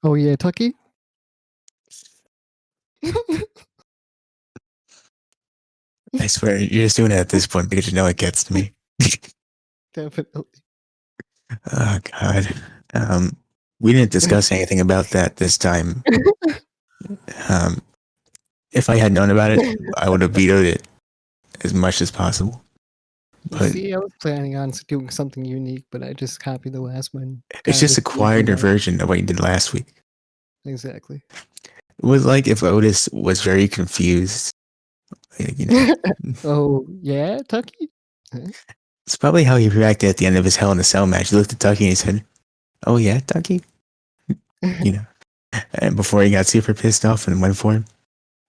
Oh yeah, Tucky. I swear, you're just doing it at this point because you know it gets to me. Definitely. Oh God. We didn't discuss anything about that this time. Um, if I had known about it, I would have vetoed it as much as possible. You But see, I was planning on doing something unique, but I just copied the last one. it's just a quieter version of what you did last week. Exactly. It was like if Otis was very confused. You know, Oh yeah, Tucky. it's probably how he reacted at the end of his Hell in a Cell match. He looked at Tucky and he said, "Oh yeah, Tucky," you know. And before he got super pissed off and went for him.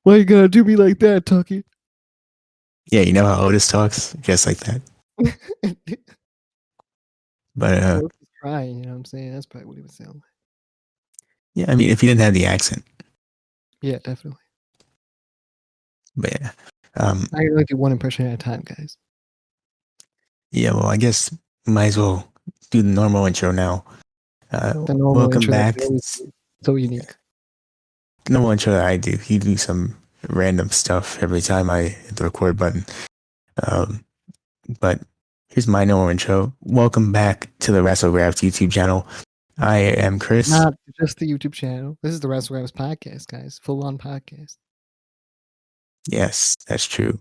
Why you gotta do me like that, Tucky? Yeah, you know how Otis talks, just like that. But he's crying, you know what I'm saying? That's probably what he would sound like. yeah, I mean, if he didn't have the accent. Yeah, definitely. But yeah, I can only do one impression at a time, guys. Yeah, well, I guess might as well do the normal intro now. The normal Welcome intro back. so unique. The normal intro that I do. You do some random stuff every time I hit the record button. But here's my normal intro. Welcome back to the Wrassle Graps YouTube channel. I am Chris. Not just the YouTube channel. This is the Wrassle Graps podcast, guys. Full on podcast. Yes, that's true.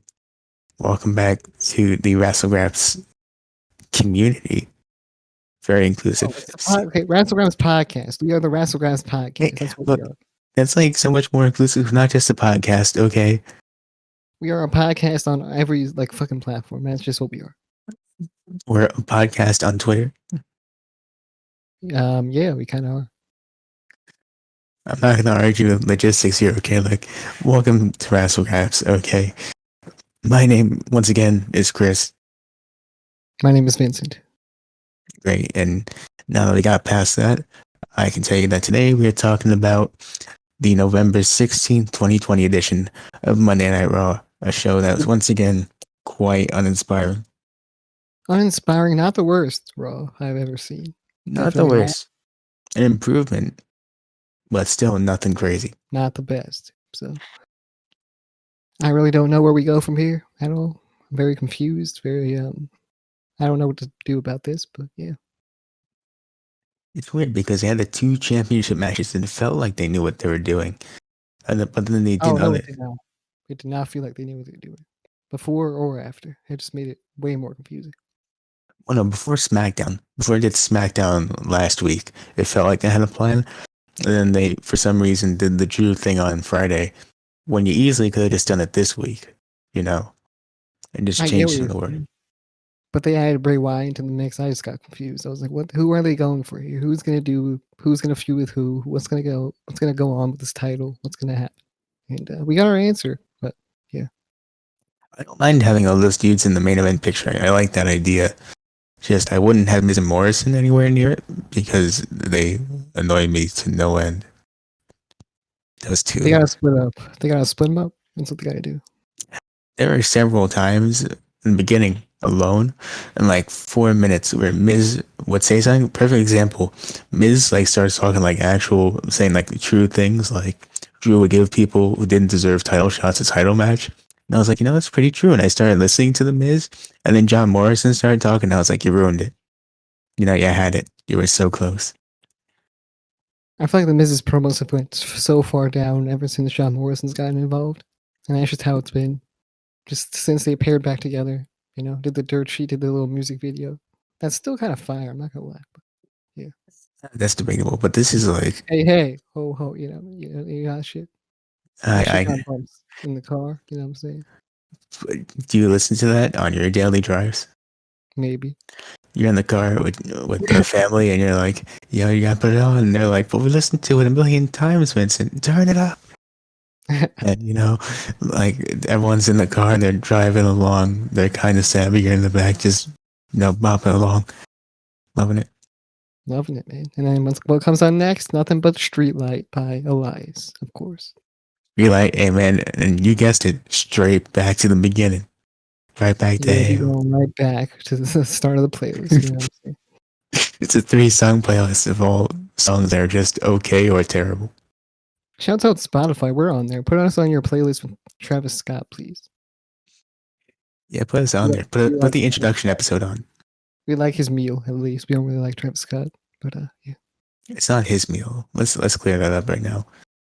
Welcome back to the Wrassle Graps community. Very inclusive. Okay, Wrassle Graps podcast. We are the Wrassle Graps podcast. Hey, that's what look, we are. That's like so much more inclusive. Not just a podcast, okay? We are a podcast on every like fucking platform. That's just what we are. We're a podcast on Twitter. Yeah, we kind of are. I'm not gonna argue logistics here, okay? Like, welcome to Wrassle Graps, okay? My name, once again, is Chris. My name is Vincent. Great, and now that we got past that, I can tell you that today we are talking about the November 16th, 2020 edition of Monday Night Raw, a show that was once again quite uninspiring. Uninspiring, not the worst Raw I've ever seen. Not the worst. An improvement, but still nothing crazy. Not the best. So I really don't know where we go from here at all. I'm very confused. Very I don't know what to do about this, but yeah. It's weird because they had the 2 championship matches and it felt like they knew what they were doing. But then they did no, it did not feel like they knew what they were doing. Before or after. It just made it way more confusing. Well, no, before I did SmackDown last week, it felt like they had a plan. And then they, for some reason, did the Drew thing on Friday when you easily could have just done it this week, you know, and just changed the order. But they added Bray Wyatt into the mix. I just got confused. I was like, "What? Who are they going for here? Who's gonna feud with who? What's gonna go on with this title? What's gonna happen?" And we got our answer. But yeah, I don't mind having all those dudes in the main event picture. I like that idea. Just I wouldn't have Miz and Morrison anywhere near it because they annoy me to no end. Those two. They gotta split up. They gotta split them up. That's what they gotta do. There are several times in the beginning alone in like 4 minutes where Miz would say something. Perfect example. Miz like starts talking like actual, saying like true things, like Drew would give people who didn't deserve title shots a title match. And I was like, that's pretty true. And I started listening to the Miz, and then John Morrison started talking. And I was like, you ruined it. You had it. You were so close. I feel like the Miz's promos have went so far down ever since John Morrison's gotten involved, and that's just how it's been. Just since they paired back together, did the dirt sheet, did the little music video. That's still kind of fire. I'm not gonna lie, but yeah, that's debatable. But this is like, hey, ho, you got shit. I got bumps in the car. You know what I'm saying? Do you listen to that on your daily drives? Maybe. You're in the car with the family, and you're like, "Yo, you gotta put it on." And they're like, "But we listened to it a million times, Vincent. Turn it up." And like everyone's in the car and they're driving along. They're kind of sad, but you're in the back, just bopping along, loving it. Loving it, man. And then what comes on next? Nothing but Streetlight by Elias, of course. Streetlight, amen. And you guessed it, straight back to the beginning. Right back to going right back to the start of the playlist. You know what I'm saying? It's a 3-song playlist of all songs that are just okay or terrible. Shouts out Spotify. We're on there. Put us on your playlist with Travis Scott, please. Yeah, put us We on like, there. we Put like the Travis introduction Scott. episode on. We like his meal at least. We don't really like Travis Scott, but yeah. It's not his meal. Let's clear that up right now.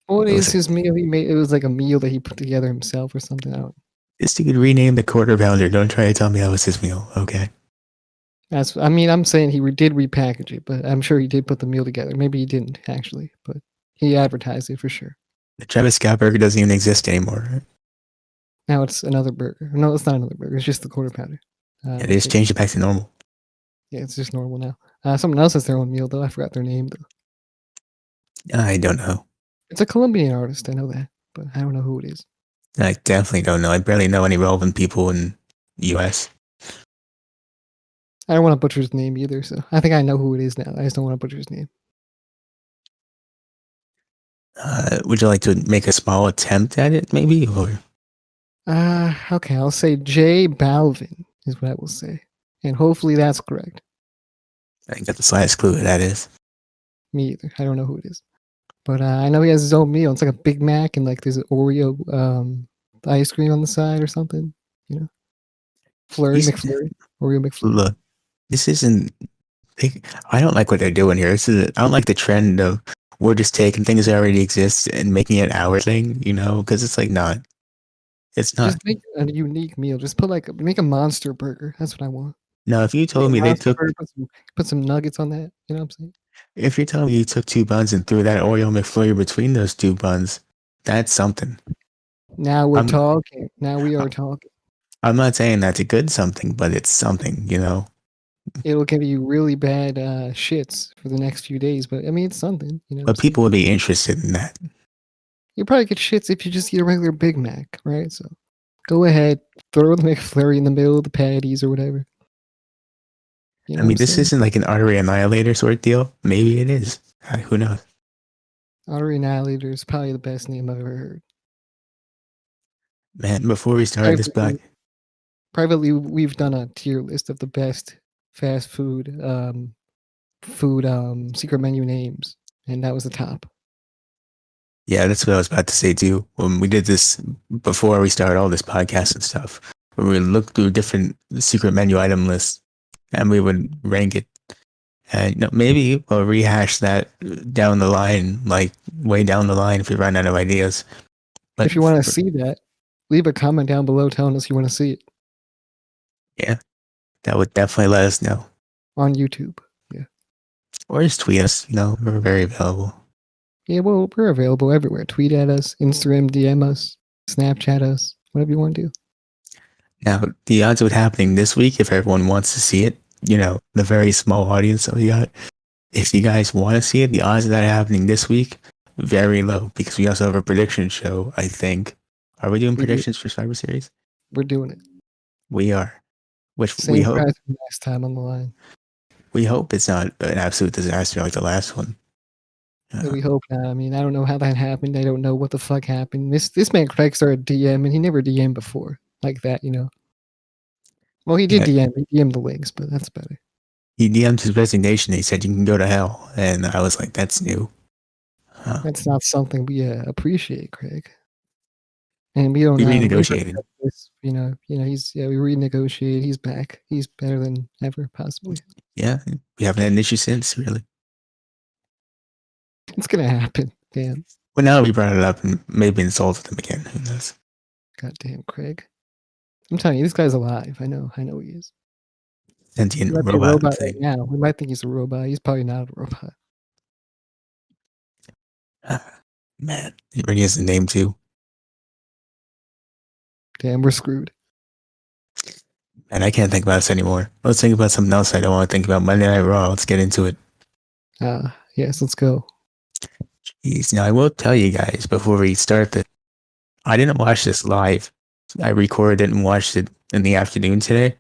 What is Listen, his meal? He made it was like a meal that he put together himself or something. I don't. this dude renamed the quarter pounder. Don't try to tell me that was his meal, okay? That's. I mean, I'm saying he did repackage it, but I'm sure he did put the meal together. Maybe he didn't actually, but he advertised it for sure. The Travis Scott burger doesn't even exist anymore. Now it's another burger. No, it's not another burger. It's just the quarter pounder. Yeah, they just changed it back to normal. Yeah, it's just normal now. Someone else has their own meal though. I forgot their name though. I don't know. It's a Colombian artist. I know that, but I don't know who it is. I definitely don't know. I barely know any relevant people in the U.S. I don't want to butcher his name either. So I think I know who it is now. I just don't want to butcher his name. Would you like to make a small attempt at it, maybe? Or Okay. I'll say J Balvin is what I will say, and hopefully that's correct. I think that's the slightest clue who that is. Me either. I don't know who it is, but I know he has his own meal. It's like a Big Mac and like there's an Oreo ice cream on the side or something. You know, McFlurry, Oreo McFlurry. Look, this isn't. I don't like what they're doing here. I don't like the trend of we're just taking things that already exist and making it our thing, you know? Because it's like not. It's not. Just make a unique meal. Just make a monster burger. That's what I want. No, if you Make told a me they monster took, burger, put some nuggets on that. You know what I'm saying? if you're telling me you took two buns and threw that Oreo McFlurry between those two buns, that's something. Now we're I'm talking. Now we are talking. I'm not saying that's a good something, but it's something, you know. It'll give you really bad shits for the next few days, but I mean it's something. You know what I'm But saying? people would be interested in that. You probably get shits if you just eat a regular Big Mac, right? So go ahead, throw the McFlurry in the middle of the patties or whatever. You know I what mean, I'm this saying? isn't like an artery annihilator sort of deal. Maybe it is. Who knows? Artery Annihilator is probably the best name I've ever heard. Man, before we started this Privately, back, privately, we've done a tier list of the best fast food secret menu names, and that was the top. yeah, that's what I was about to say too. When we did this before we started all this podcast and stuff, where we looked through different secret menu item lists and we would rank it. And you know, maybe we'll rehash that down the line, like way down the line if we run out of ideas. But If you want to see that, leave a comment down below telling us you want to see it yeah, that would definitely let us know. on YouTube. Yeah. Or just tweet us, you know, we're very available. Yeah, well, we're available everywhere. Tweet at us, Instagram, DM us, Snapchat us, whatever you want to do. Now, the odds of it happening this week, if everyone wants to see it, you know, the very small audience that we got, if you guys want to see it, the odds of that happening this week, very low because we also have a prediction show, I think. Are we doing predictions for Survivor Series? We're doing it. We are. Which Same prize from last time on the line. We hope it's not an absolute disaster like the last one. We hope not. I mean, I don't know how that happened. I don't know what the fuck happened. This man Craig started DM and he never DM'd before like that, you know. Well, he did DM. He DM'd the links, but that's better. He DM'd his resignation. He said, "You can go to hell," and I was like, "That's new." That's not something we appreciate, Craig. And we don't. We renegotiated. You know. We renegotiated. He's back. He's better than ever, possibly. Yeah, we haven't had an issue since, really. It's gonna happen. Damn. Well, now we brought it up and maybe insulted him again. Who knows? Goddamn, Craig. I'm telling you, this guy's alive. I know he is. Sentient He might be a robot robot thing. right now. We might think he's a robot. He's probably not a robot. Man, he already has a name too. Damn, we're screwed. And I can't think about this anymore. Let's think about something else I don't want to think about. Monday Night Raw. Let's get into it. Yes, let's go. Jeez, now I will tell you guys before we start that I didn't watch this live. I recorded it and watched it in the afternoon today.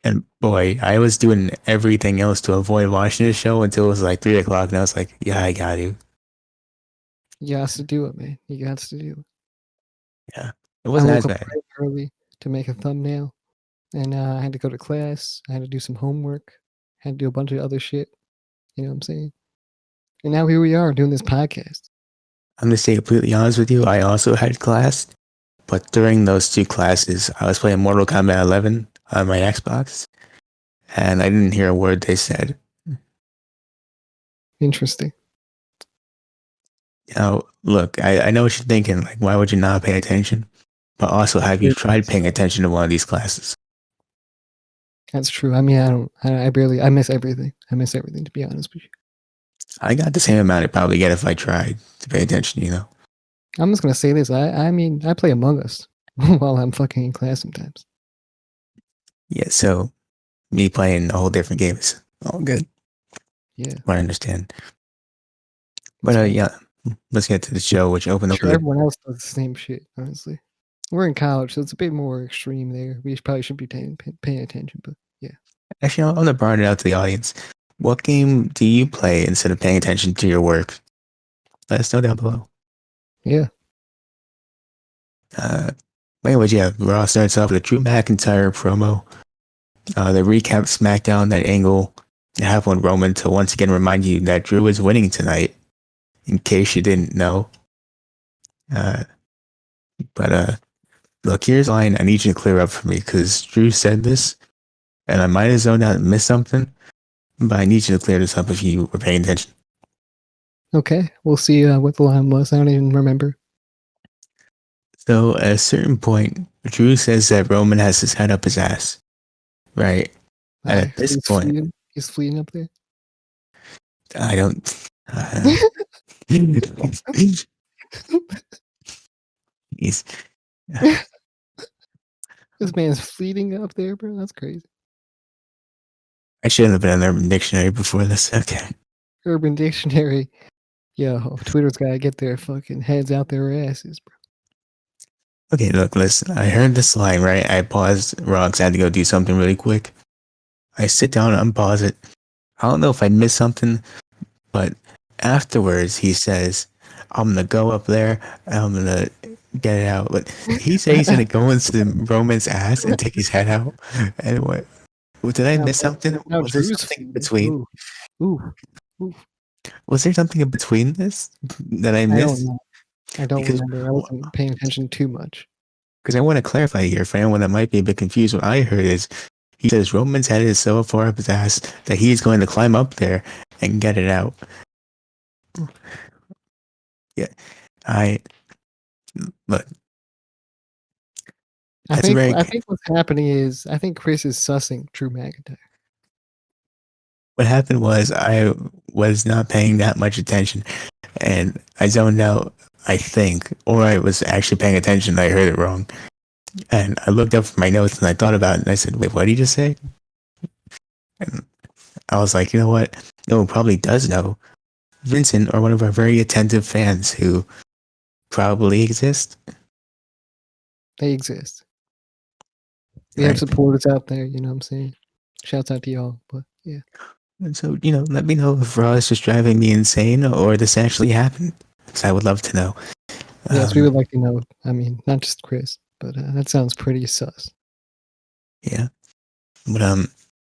And boy, I was doing everything else to avoid watching this show until it was like 3 o'clock. And I was like, yeah, I got to. You got to do it, man. You got to do it. Yeah, it wasn't as bad. Early to make a thumbnail. And I had to go to class. I had to do some homework. I had to do a bunch of other shit. You know what I'm saying? And now here we are doing this podcast. I'm gonna stay completely honest with you. I also had class, but during those two classes, I was playing Mortal Kombat 11 on my Xbox, and I didn't hear a word they said. Interesting. Now, look, I know what you're thinking. Like, why would you not pay attention? But also, have you tried paying attention to one of these classes? That's true. I mean, I miss everything. I miss everything, to be honest with you. I got the same amount I'd probably get if I tried to pay attention, you know? I'm just gonna say this. I mean, I play Among Us while I'm fucking in class sometimes. Yeah, so me playing a whole different game is all good. Yeah, I understand. But that's fine. yeah, let's get to the show, which opened up Sure, with a everyone else does the same shit. Honestly, we're in college, so it's a bit more extreme there. We probably should be paying attention, but yeah, actually, I'm gonna broaden it out to the audience. What game do you play instead of paying attention to your work? Let us know down below. yeah. Uh, anyways, yeah, Raw starts off with a Drew McIntyre promo. They recap SmackDown, that angle. They have one Roman to once again remind you that Drew is winning tonight, in case you didn't know. Uh, but look, here's a line I need you to clear up for me because Drew said this, and I might have zoned out and missed something, but I need you to clear this up if you were paying attention. Okay, we'll see what the line was. I don't even remember. So at a certain point, Drew says that Roman has his head up his ass, right? And Aye, at so this point, he's fleeing up there. I don't. He's. This man's fleeting up there, bro. That's crazy. I shouldn't have been on Urban Dictionary before this. Okay. Urban Dictionary. Yo, Twitter's gotta get their fucking heads out their asses, bro. Okay, look, listen. I heard this line, right? I paused Raw because I had to go do something really quick. I sit down and unpause it. I don't know if I missed something, but afterwards he says, I'm gonna go up there and I'm gonna get it out. But did he say he's gonna go into Roman's ass and take his head out? And what did I miss something? Now Was there Drew's something in fleeing. between? Ooh, ooh, ooh. Was there something in between this that I I don't missed? know. I don't Because remember. I wasn't paying attention too much. I want to clarify here for anyone that might be a bit confused. What I heard is he says Roman's head is so far up his ass that he's going to climb up there and get it out. Yeah, I look. That's very. I think what's happening is I think Chris is sussing Drew McIntyre. What happened was I was not paying that much attention, and I zoned out. I think, or I was actually paying attention. I heard it wrong, and I looked up for my notes and I thought about it. And I said, "Wait, what did you just say?" And I was like, "You know what? No one probably does know." Vincent, or one of our very attentive fans who probably exist. They exist. We have Right. supporters out there, you know what I'm saying? Shouts out to y'all. But yeah. And so, let me know if Raw is just driving me insane or this actually happened. Because I would love to know. Yes, we would like to know. I mean, not just Chris, but that sounds pretty sus. Yeah. But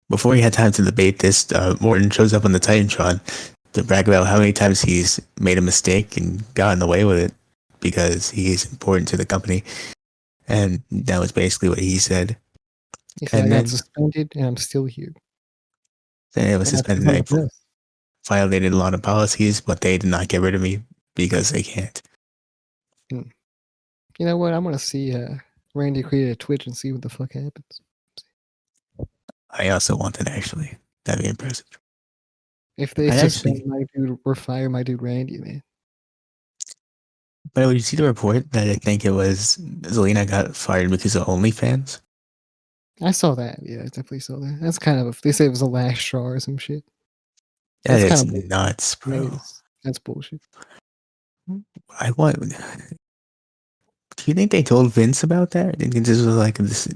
before he had time to debate this, Morton shows up on the Titantron to brag about how many times he's made a mistake and gotten away with it because he's important to the company. And that was basically what he said. He said, I And got then suspended and I'm still here. it was And that's suspended. on the I best. violated a lot of policies, but they did not get rid of me because they can't. Hmm. You know what? I'm going to see Randy create a Twitch and see what the fuck happens. I also want that actually. That'd be impressive. If they I'd suspend actually, my dude or fire my dude Randy, man. but would you see the report that I think it was Zelina got fired because of OnlyFans? I saw that. Yeah, I definitely saw that. That's kind of, they say it was the last straw or some shit. That That's kind is of nuts, bro. That's bullshit. I want. Do you think they told Vince about that? Do you think this was like this?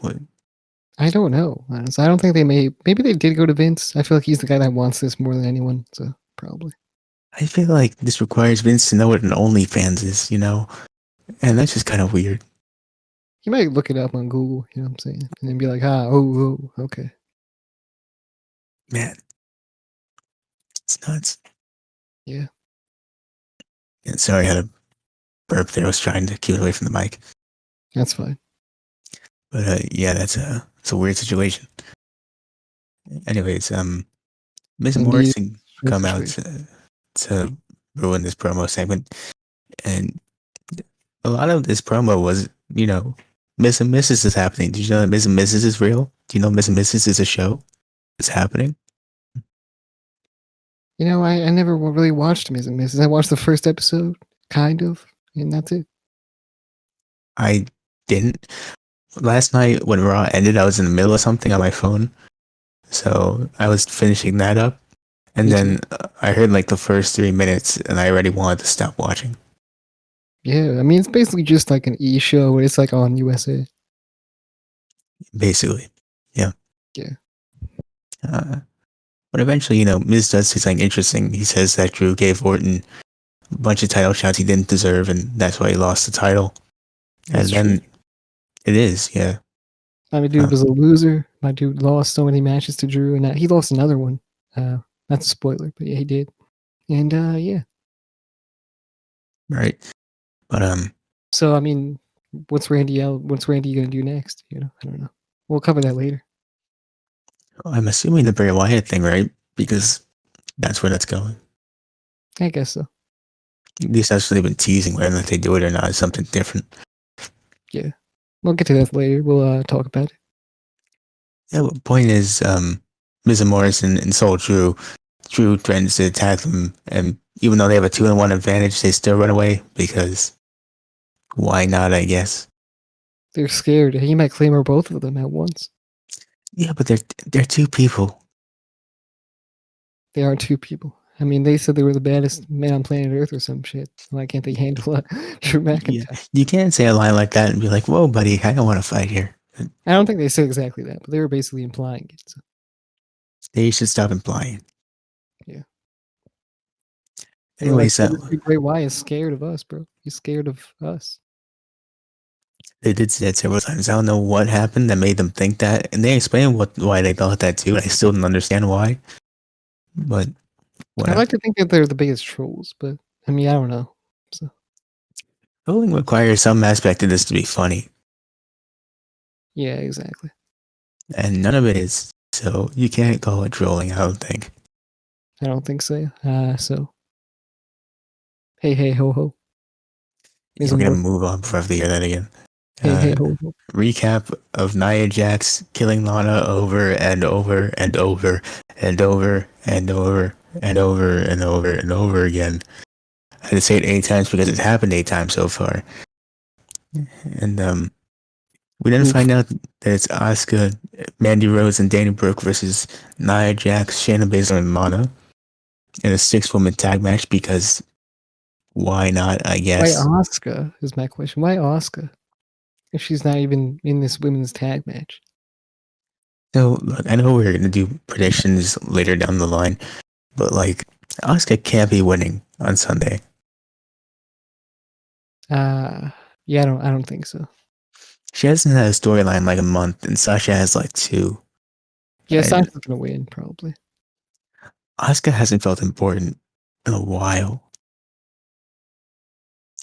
What? I don't know. Honestly. I don't think they maybe they did go to Vince. I feel like he's the guy that wants this more than anyone. So probably. I feel like this requires Vince to know what an OnlyFans is, and that's just kind of weird. You might look it up on Google, you know what I'm saying? And then be like, okay. Man, it's nuts. Yeah, And sorry, I had a burp there. I was trying to keep it away from the mic. that's fine. But yeah, it's a weird situation. Anyways, Miss Indeed, Morrison strange come out situation. to ruin this promo segment, and a lot of this promo was, Miss and Mrs. is happening. Did you know that Miss and Mrs. is real? Do you know Miss and Mrs. is a show? It's happening. You know, I never really watched Ms. and Mrs. I watched the first episode, kind of, and that's it. I didn't. Last night when Raw ended, I was in the middle of something on my phone, so I was finishing that up, and Me too. then I heard like the first 3 minutes, and I already wanted to stop watching. Yeah, I mean, it's basically just like an E show where it's like on USA. Basically, yeah. Yeah. Uh, but eventually, Miz does say something interesting. He says that Drew gave Orton a bunch of title shots he didn't deserve, and that's why he lost the title. That's And true. then it is, yeah. My dude was a loser. My dude lost so many matches to Drew, and he lost another one. That's a spoiler, but yeah, he did. And yeah. Right. But So I mean, what's Randy gonna do next? I don't know. We'll cover that later. I'm assuming the Bray Wyatt thing, right? Because that's where that's going. I guess so. At least that's what they've been teasing, whether or not they do it or not is something different. Yeah, we'll get to that later. We'll talk about it. Yeah, but the point is, Miz and Morrison insult Drew. Drew threatens to attack them, and even though they have a 2-1 advantage, they still run away because why not, I guess. They're scared. He might claim her both of them at once. Yeah, but they're two people. They are two people. I mean, they said they were the baddest men on planet Earth or some shit. Why can't they handle Drew Yeah, McIntyre? you can't say a line like that and be like, "Whoa, buddy, I don't want to fight here." I don't think they said exactly that, but they were basically implying it. So, They should stop implying. yeah. They were like, Anyways, "Oh, this big Bray Wyatt is scared of us, bro. He's scared of us." they did say that several times. I don't know what happened that made them think that, and they explained why they thought that too. I still don't understand why, but I whatever. like to think that they're the biggest trolls, but I mean, I don't know. So, Trolling requires some aspect of this to be funny, yeah, exactly. and none of it is. So you can't call it trolling. I don't think. I don't think so. So, hey, hey, ho, ho. Yeah, Is a we're gonna more move on before I have to hear that again. hey, hey, ho, ho. Recap of Nia Jax killing Lana over and over and over and over and over and over and over and over again. I had to say it 8 times because it's happened 8 times so far. And we didn't Oof. find out that it's Asuka, Mandy Rose, and Dana Brooke versus Nia Jax, Shayna Baszler, and Lana in a 6-woman tag match because why not? I Why guess. Asuka is my question. Why Asuka? If she's not even in this women's tag match. So look, I know we're gonna do predictions later down the line, but like Asuka can't be winning on Sunday. Yeah, I don't think so. She hasn't had a storyline in like a month, and Sasha has like 2. Yeah, And Sasha's gonna win probably. Asuka hasn't felt important in a while.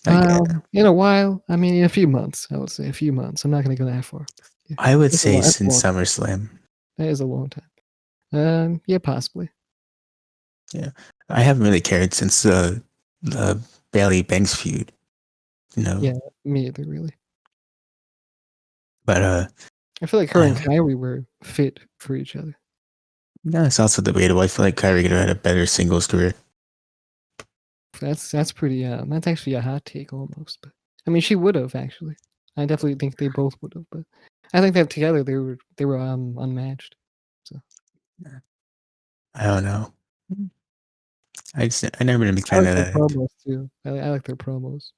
Like In a while. I mean, in a few months. I would say a few months. I'm not gonna go that far. Yeah, I would that's a say long. That's a since long. SummerSlam. That is a long time. Yeah, possibly. Yeah, I haven't really cared since the Bailey Banks feud. Yeah, me either. Really. But I feel like her and I, Kyrie were fit for each other. no, it's also debatable. I feel like Kyrie could have had a better singles career. That's pretty. That's actually a hot take almost. But I mean, she would have actually. I definitely think they both would have. But I think that together they were unmatched. So I don't know. I never been a big I fan like of their that. promos too. I like their promos.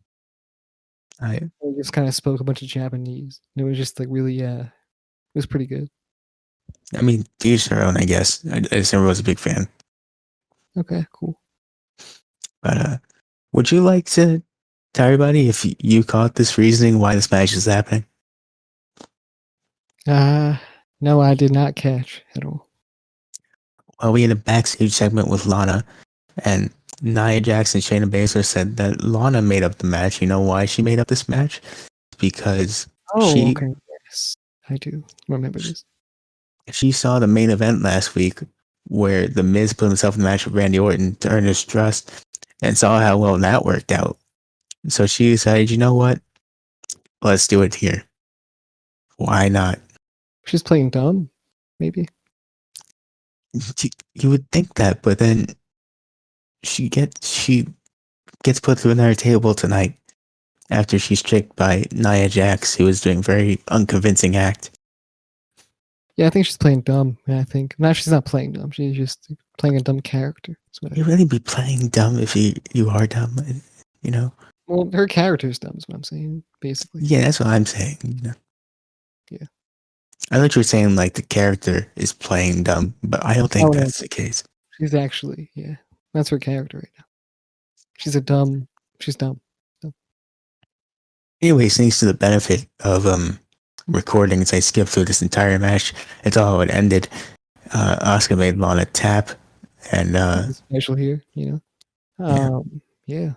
I They just kind of spoke a bunch of Japanese. And it was just like really. It was pretty good. I mean, to each their own, I guess. I just never was a big fan. Okay, cool. But would you like to tell everybody if you caught this reasoning why this match is happening? No, I did not catch at all. Well, we had a backstage segment with Lana, and Nia Jax and Shayna Baszler said that Lana made up the match. You know why she made up this match? Because Oh, okay. Yes, I do remember this. she saw the main event last week where The Miz put himself in the match with Randy Orton to earn his trust and saw how well that worked out. So she decided, you know what? Let's do it here. Why not? She's playing dumb, maybe. You would think that, but then she gets put through another table tonight after she's tricked by Nia Jax, who was doing a very unconvincing act. Yeah, I think she's playing dumb. I think no, she's not playing dumb. She's just playing a dumb character. You really be playing dumb if you are dumb, you know? Well, her character's dumb is what I'm saying, basically. Yeah, that's what I'm saying. You know? Yeah. I thought you were saying like the character is playing dumb, but I don't think that's the case. She's actually, yeah, that's her character right now. She's dumb. Dumb. Anyways, thanks to the benefit of recordings, I skipped through this entire match. It's all how it ended. Asuka made Lana tap, and special here, you know. Yeah.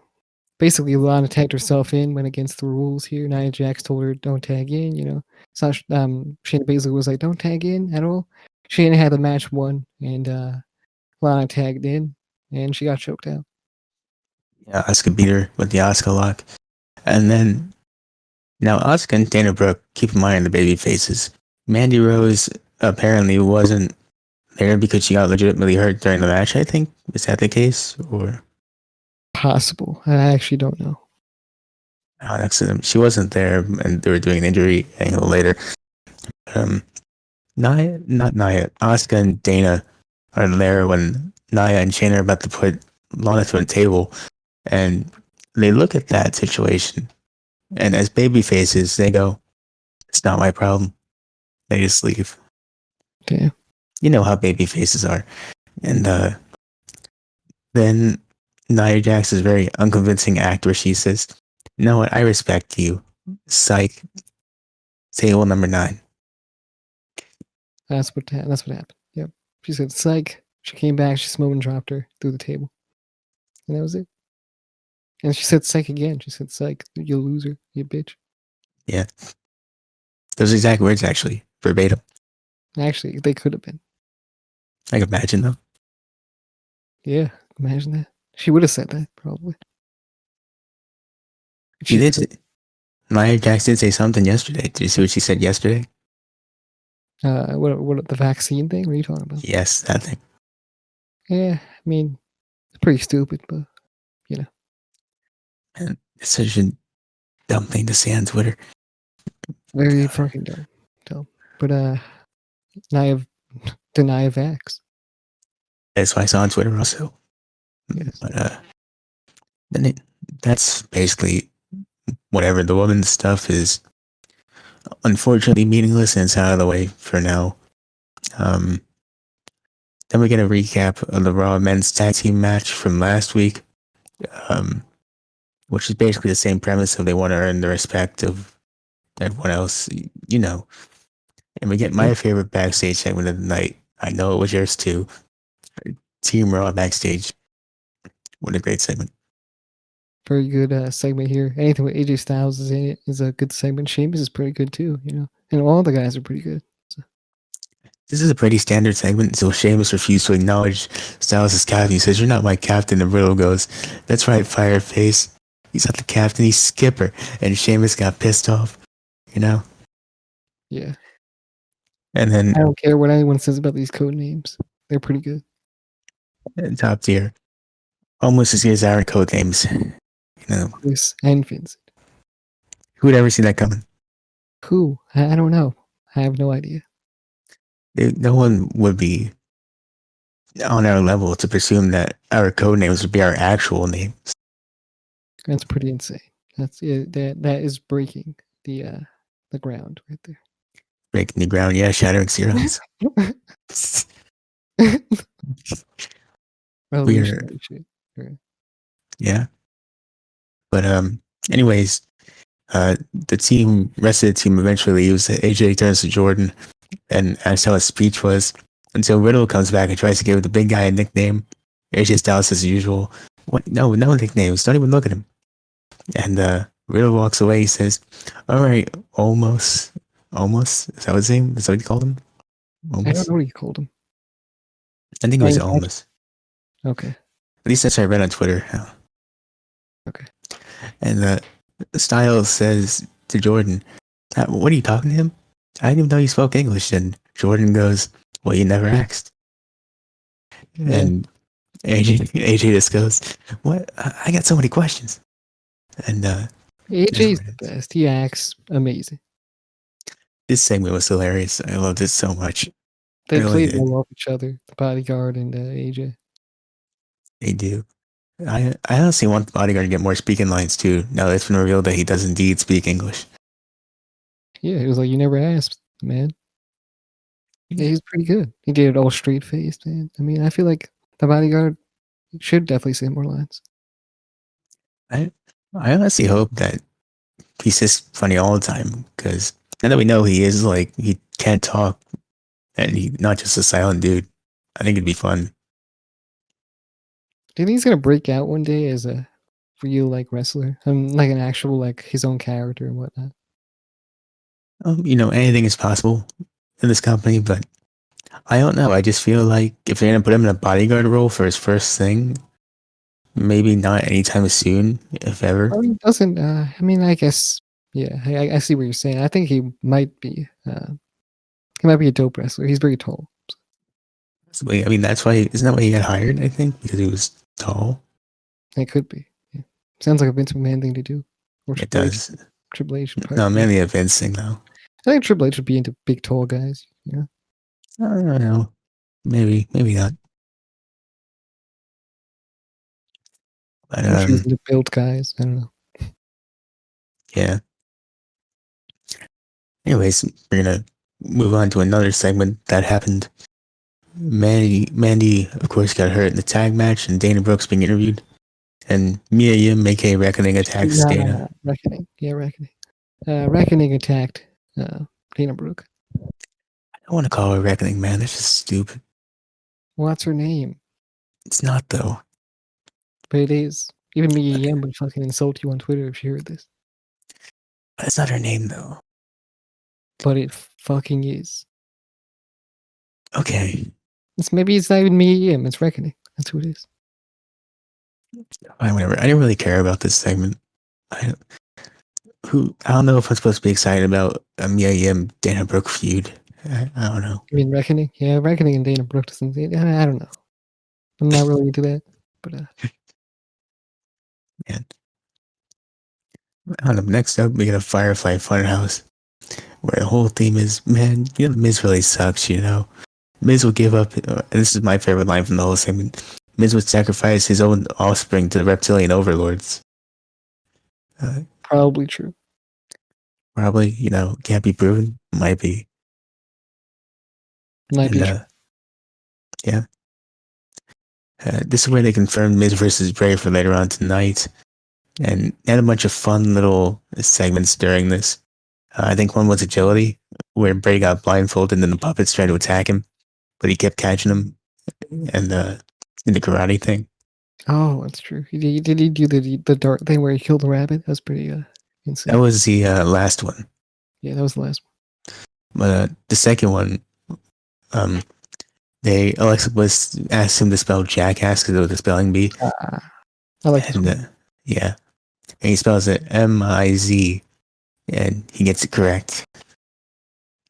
Basically, Lana tagged herself in, went against the rules here. Nia Jax told her don't tag in, you know. So Shayna basically was like, don't tag in at all. Shayna had the match won, and Lana tagged in, and she got choked out. yeah, Asuka beat her with the Asuka lock, and then now Asuka and Dana Brooke, keep in mind the baby faces. Mandy Rose apparently wasn't there because she got legitimately hurt during the match. I think is that the case or possible? I actually don't know. She wasn't there, and they were doing an injury angle later. Asuka and Dana are there when Nia and Shayna are about to put Lana through a table, and they look at that situation, and as baby faces, they go, "It's not my problem." They just leave. Okay. You know how baby faces are, and then Nia Jax's very unconvincing act where she says, "You know what? I respect you." Psych. Table number 9. That's what happened. Yep. She said psych. She came back. She smoke and dropped her through the table, and that was it. And she said psych again. She said psych. You loser. You bitch. Yeah. Those exact words, actually, verbatim. Actually, they could have been. I can imagine though. Yeah, imagine that. She would have said that probably. She did. Nia Jax did say something yesterday. Did you see what she said yesterday? What the vaccine thing? What are you talking about? Yes, that thing. Yeah, I mean, it's pretty stupid, but you know. And it's such a dumb thing to say on Twitter. Very fucking dumb. But Nia deny vax. That's what I saw on Twitter also. Yes. But then that's basically whatever. The woman's stuff is unfortunately meaningless and it's out of the way for now. Then we get a recap of the Raw men's tag team match from last week, which is basically the same premise of they want to earn the respect of everyone else, you know. And we get my favorite backstage segment of the night. I know it was yours too. Team Raw backstage. What a great segment. Very good segment here. Anything with AJ Styles is in it is a good segment. Sheamus is pretty good too, you know. And all the guys are pretty good. So. This is a pretty standard segment until Sheamus refused to acknowledge Styles' captain. He says, "You're not my captain." And Riddle goes, "That's right, Fireface. He's not the captain, he's skipper." And Sheamus got pissed off, you know? Yeah. And then I don't care what anyone says about these code names. They're pretty good. Top tier. Almost as good as our code names. You know. Chris and Vincent. Who would ever see that coming? Who? I don't know. I have no idea. No one would be on our level to presume that our code names would be our actual names. That's pretty insane. That is breaking the ground right there. Breaking the ground, yeah, shattering ceilings. Revolutionary shit. Right. Yeah. But anyways, the rest of the team eventually leaves. AJ turns to Jordan and asks how his speech was until Riddle comes back and tries to give the big guy a nickname. AJ Styles as usual What? No, no nicknames. Don't even look at him. And Riddle walks away. He says, "All right, almost. Is that what his name? Is that what you called him? I don't Almost. know what he called him. I think it was Manufacturer. almost. Okay. At least that's what I read on Twitter. Okay. And Styles says to Jordan, "What are you talking to him? I didn't even know you spoke English." And Jordan goes, "Well, you never asked." Yeah. And AJ just goes, "What? I got so many questions." And that's AJ's what the it is. best. He acts amazing. This segment was hilarious. I loved it so much. I They really played did. well off each other, the bodyguard and AJ. They do. I honestly want the bodyguard to get more speaking lines too. Now that it's been revealed that he does indeed speak English. Yeah, he was like, "You never asked, man." Yeah, he's pretty good. He did it all straight faced, man. I mean, I feel like the bodyguard should definitely say more lines. I I honestly hope that he's just funny all the time because now that we know he is like he can't talk and he not just a silent dude, I think it'd be fun. Do you think he's gonna break out one day as a real like wrestler? Like an actual like his own character and whatnot. Anything is possible in this company, but I don't know. I just feel like if they're gonna put him in a bodyguard role for his first thing, maybe not anytime soon, if ever. Oh, he doesn't. I mean, I guess. Yeah, I see what you're saying. I think he might be. He might be a dope wrestler. He's very tall. So, I mean, that's why isn't that why he got hired? I think because he was tall. It could be. Yeah. Sounds like a Vince McMahon thing to do, or It Triple H. does. Triple H would No, probably be. mainly a Vince thing though. I think Triple H would be into big, tall guys. Yeah, I don't know. Maybe not. But I'm sure he's into built guys. I don't know. yeah. Anyways, we're gonna move on to another segment that happened. Mandy, of course, got hurt in the tag match, and Dana Brooks being interviewed. And Mia Yim, aka Reckoning, attacks No. Dana. Reckoning. Yeah, Reckoning. Reckoning attacked Dana Brooke. I don't want to call her Reckoning, man. That's just stupid. What's her name? It's not though. But it is. Even Mia Yim would fucking insult you on Twitter if she heard this. That's not her name though. But it fucking is. Okay, Maybe it's not even Mia Yim. It's Reckoning. That's who it is. fine, whatever. I didn't really care about this segment. I I don't know if I'm supposed to be excited about a Mia Yim Dana Brooke feud. I don't know. I mean, Reckoning? Yeah, Reckoning and Dana Brooke doesn't. I don't know. I'm not really into that. But Man. I don't know. Next up, we got a Firefly Funhouse, where the whole theme is, man, the Miz really sucks. Miz will give up. And this is my favorite line from the whole segment. Miz would sacrifice his own offspring to the reptilian overlords. probably true. Probably, can't be proven. Might be. Might And be true. yeah. This is where they confirmed Miz versus Bray for later on tonight. And had a bunch of fun little segments during this. I think one was agility, where Bray got blindfolded and then the puppets tried to attack him, but he kept catching him. And in the karate thing. Oh, that's true. Did he do the dark thing where he killed the rabbit? That was pretty insane. That was the last one. Yeah, that was the last one. But the second one, Alexa Bliss asked him to spell jackass because it was a spelling bee. I like this And one. yeah, and he spells it Miz, and he gets it correct.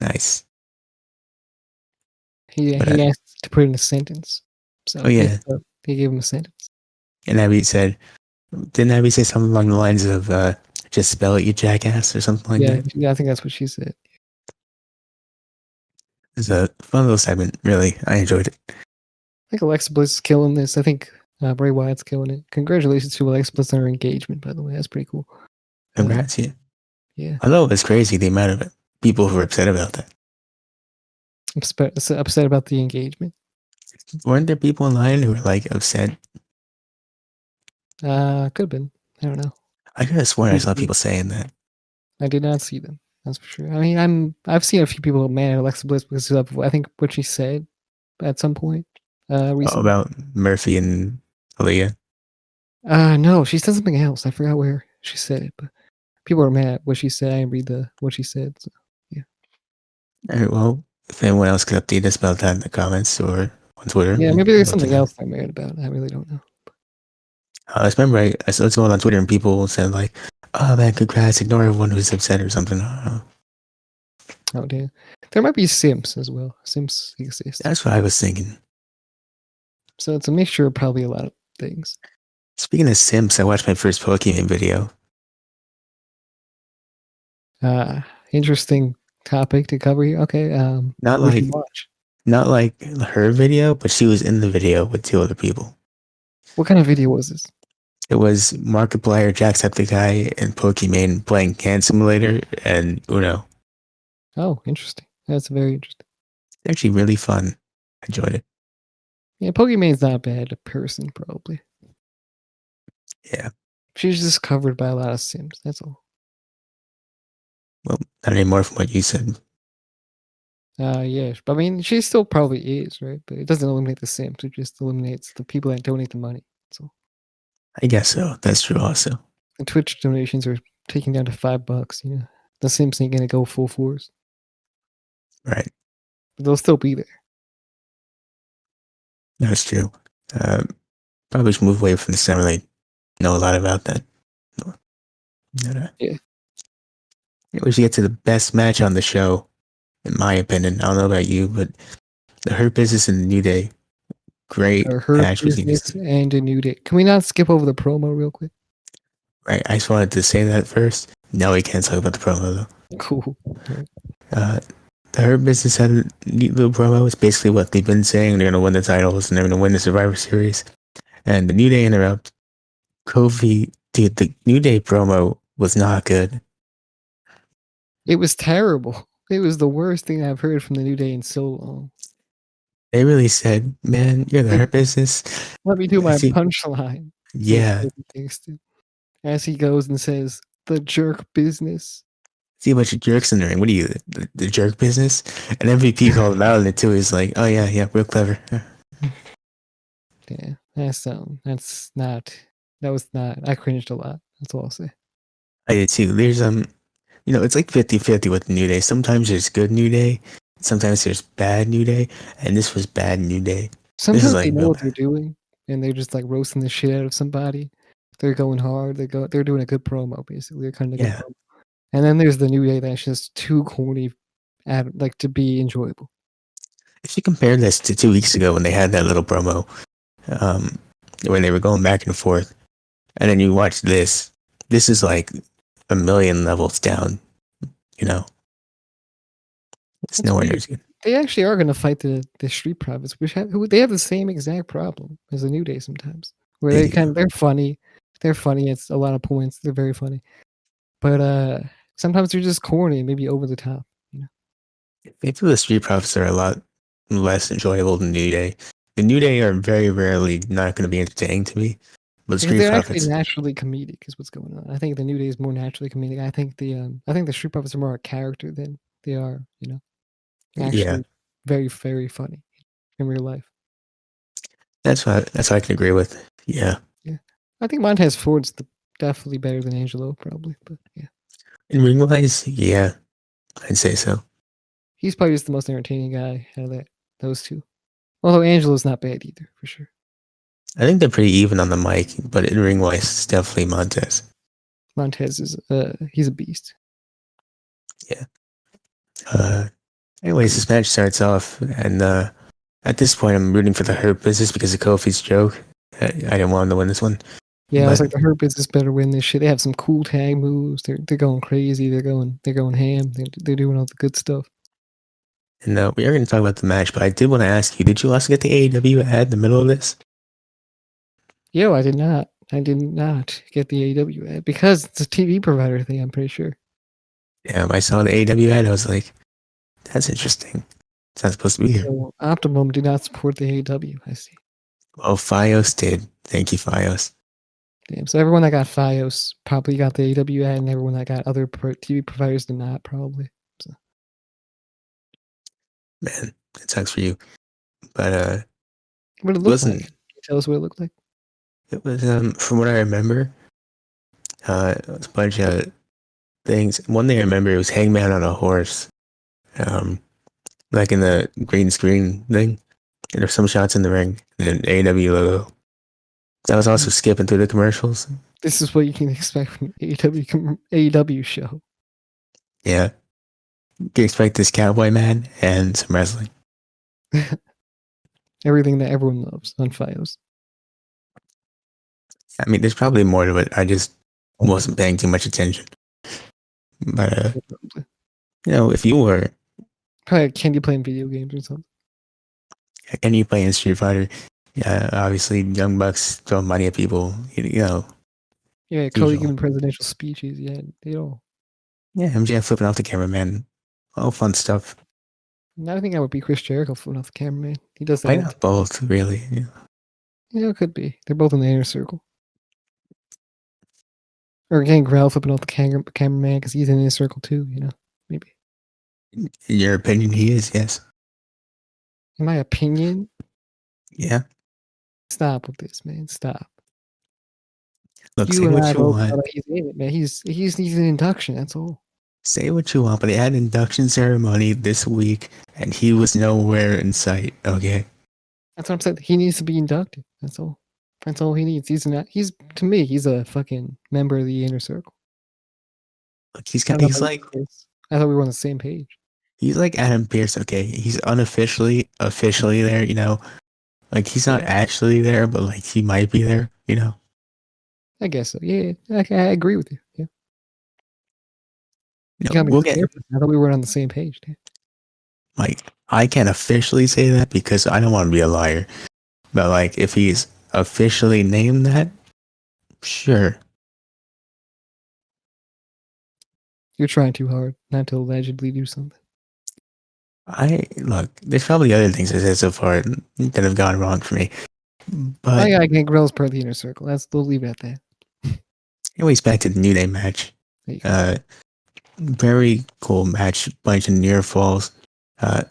Nice. He asked to put in a sentence. So Oh yeah, he gave him a sentence. and didn't Abby say something along the lines of just spell it, you jackass, or something like that? Yeah, I think that's what she said. It's a fun little segment. Really, I enjoyed it. I think Alexa Bliss is killing this. I think Bray Wyatt's killing it. Congratulations to Alexa Bliss on her engagement, by the way. That's pretty cool. Congrats, yeah. Yeah. Although it's crazy the amount of people who are upset about that. I'm upset about the engagement. Weren't there people online who were like upset? Could have been. I don't know. I could have sworn I saw people saying that. I did not see them. That's for sure. I mean, I've seen a few people mad at Alexa Bliss because of I think what she said at some point recently. About Murphy and Aaliyah. No, she said something else. I forgot where she said it, but people are mad at what she said. I didn't read what she said. So, yeah. All right, well, if anyone else could update us about that in the comments or on Twitter, Yeah, we'd maybe there's love to something know. else I'm mad about. I really don't know. I just remember I saw someone on Twitter and people said like, "Oh man, congrats! Ignore everyone who's upset or something." I don't know. Oh damn. There might be simps as well. Simps exist. That's what I was thinking. So it's a mixture of probably a lot of things. Speaking of Sims, I watched my first Pokemon video. Uh Interesting topic to cover here. Okay, Not what'd you like watch? not like her video, but she was in the video with two other people. What kind of video was this? It was Markiplier, Jacksepticeye, and Pokimane playing Can Simulator and Uno. Oh, interesting. That's very interesting. It's actually really fun. I enjoyed it. Yeah, Pokemon's not a bad person, probably. Yeah. She's just covered by a lot of sims. That's all. Well, not anymore from what you said. Yeah. I mean, she still probably is, right? But it doesn't eliminate the sims. It just eliminates the people that donate the money. So I guess so. That's true also. the Twitch donations are taking down to $5. You know, the sims ain't gonna go full force, Right. but they'll still be there. That's true. Uh, Probably should move away from this. I don't really know a lot about that. No, no. Yeah. We should get to the best match on the show, in my opinion. I don't know about you, but the Hurt Business and the New Day, great Her match between these business two. and a new day. Can we not skip over the promo real quick? Right. I just wanted to say that first. No, we can't talk about the promo though. Cool. Right. Uh, the Hurt Business had a neat little promo. It's basically what they've been saying. They're going to win the titles and they're going to win the Survivor Series. And the New Day interrupt. Kofi, dude, the New Day promo was not good. It was terrible. It was the worst thing I've heard from the New Day in so long. They really said, "Man, you're the Like, Hurt Business." let me do I my see. punchline, says Yeah, Kofi Kingston, as he goes and says, the jerk business. see a bunch of jerks in the ring. What are you, the jerk business? And MVP called him out on it too. He's like, "Oh yeah, yeah, real clever." Yeah, that's not, that was not, I cringed a lot. That's all I'll say. I did too. There's it's like 50-50 with the New Day. Sometimes there's good New Day, sometimes there's bad New Day, and this was bad New Day. This is Sometimes they like know real what they're bad. doing and they're just like roasting the shit out of somebody. They're going hard. They're doing a good promo, basically. They're cutting a good Yeah. promo. And then there's the New Day that's just too corny like to be enjoyable. If you compare this to 2 weeks ago when they had that little promo, um, when they were going back and forth, and then you watch this is like a million levels down. You know, it's That's nowhere near weird. as good. They actually are going to fight the Street Profits, they have the same exact problem as the New Day sometimes, where They do. they're funny, It's a lot of points. They're very funny, but sometimes they're just corny and maybe over the top. You know, I feel the Street Profits are a lot less enjoyable than New Day. The New Day are very rarely not going to be entertaining to me, but because Street they're actually Profits, naturally comedic, is what's going on. I think the New Day is more naturally comedic. I think the Street Profits are more a character than they are, yeah, actually very very funny in real life. that's what I can agree with. Yeah, Yeah, I think Montez Ford's definitely better than Angelo, probably, but yeah. in ring wise, yeah, I'd say so. He's probably just the most entertaining guy out of those two. Although Angelo's not bad either, for sure. I think they're pretty even on the mic, but in ring wise, it's definitely Montez. Montez is he's a beast. Yeah. Uh, Anyways, this match starts off, and at this point, I'm rooting for the Hurt Business because of Kofi's joke. I didn't want him to win this one, Yeah, I was but like, the Hurt Business better win this shit. They have some cool tag moves. They're going crazy. They're going ham. They're doing all the good stuff. and we are going to talk about the match. But I did want to ask you: did you also get the AEW ad in the middle of this? Yo, I did not. I did not get the AW ad because it's a TV provider thing. I'm pretty sure. Yeah, I saw the AEW ad. I was like, that's interesting. It's not supposed to be here. So Optimum did not support the AW. I see. Oh, Fios did. Thank you, Fios. Damn. So everyone that got FiOS probably got the AW ad, and everyone that got other TV providers did not probably. So. Man, it sucks for you. But What did it it look like? wasn't. Can you tell us what it looked like? It was from what I remember, it was a bunch of things. One thing I remember, it was Hangman on a horse, um, like in the green screen thing. And there's some shots in the ring and an AEW logo. I was also skipping through the commercials. This is what you can expect from AEW show. Yeah, you can expect this cowboy man and some wrestling. Everything that everyone loves on Fios. I mean, there's probably more to it. I just wasn't paying too much attention. But if you were, Probably candy playing video games or something. and you play in Street Fighter, yeah, obviously Young Bucks throwing money at people. Yeah, Cody Usual. giving presidential speeches. Yeah, they all. Yeah, MJF flipping off the cameraman. All fun stuff. I think I would be Chris Jericho flipping off the cameraman. He does that Why all the not time. both, really? Yeah. Yeah, it could be. They're both in the inner circle. Or again, Grell flipping off the cameraman because he's in the inner circle too. Maybe. In your opinion, he is, yes. In my opinion, Yeah. stop with this, man. Stop. Look, You say and what I you both know want. that he's in it, man. He's an induction. That's all. Say what you want, but they had an induction ceremony this week, and he was nowhere in sight. Okay. That's what I'm saying. He needs to be inducted. That's all. That's all he needs. He's to me. He's a fucking member of the inner circle. Look, I don't know about you, Chris. I thought we were on the same page. he's like Adam Pierce. Okay, he's unofficially officially there. Like he's not Yeah, actually there, but like he might be there. I guess so. Yeah, I agree with you. Yeah, you got me We'll get scared. I thought we were on the same page. Dude. like I can't officially say that because I don't want to be a liar. But like if he's officially named that, sure. You're trying too hard not to allegedly do something. There's probably other things I said so far that have gone wrong for me. But I can't Grill's part of the inner circle. We'll leave it at that. anyways, back to the New Day match. There you go. Very cool match, bunch of near falls. Uh,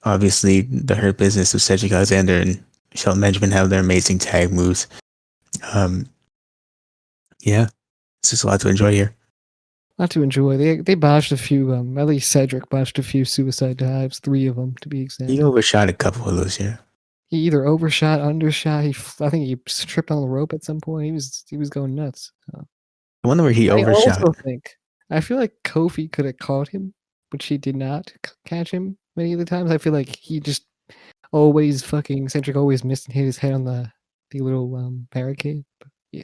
obviously, the Hurt Business of Cedric Alexander and Shelton Benjamin have their amazing tag moves. Yeah, it's just a lot to enjoy here. Not to enjoy. They botched a few. At least Cedric botched a few suicide dives. 3 of them to be exact. He overshot a couple of those, yeah. He either overshot, undershot. I think he tripped on the rope at some point. He was going nuts. The one where he I overshot. also think I feel like Kofi could have caught him, but he did not catch him many of the times. I feel like he just always fucking Cedric always missed and hit his head on the little barricade. But yeah,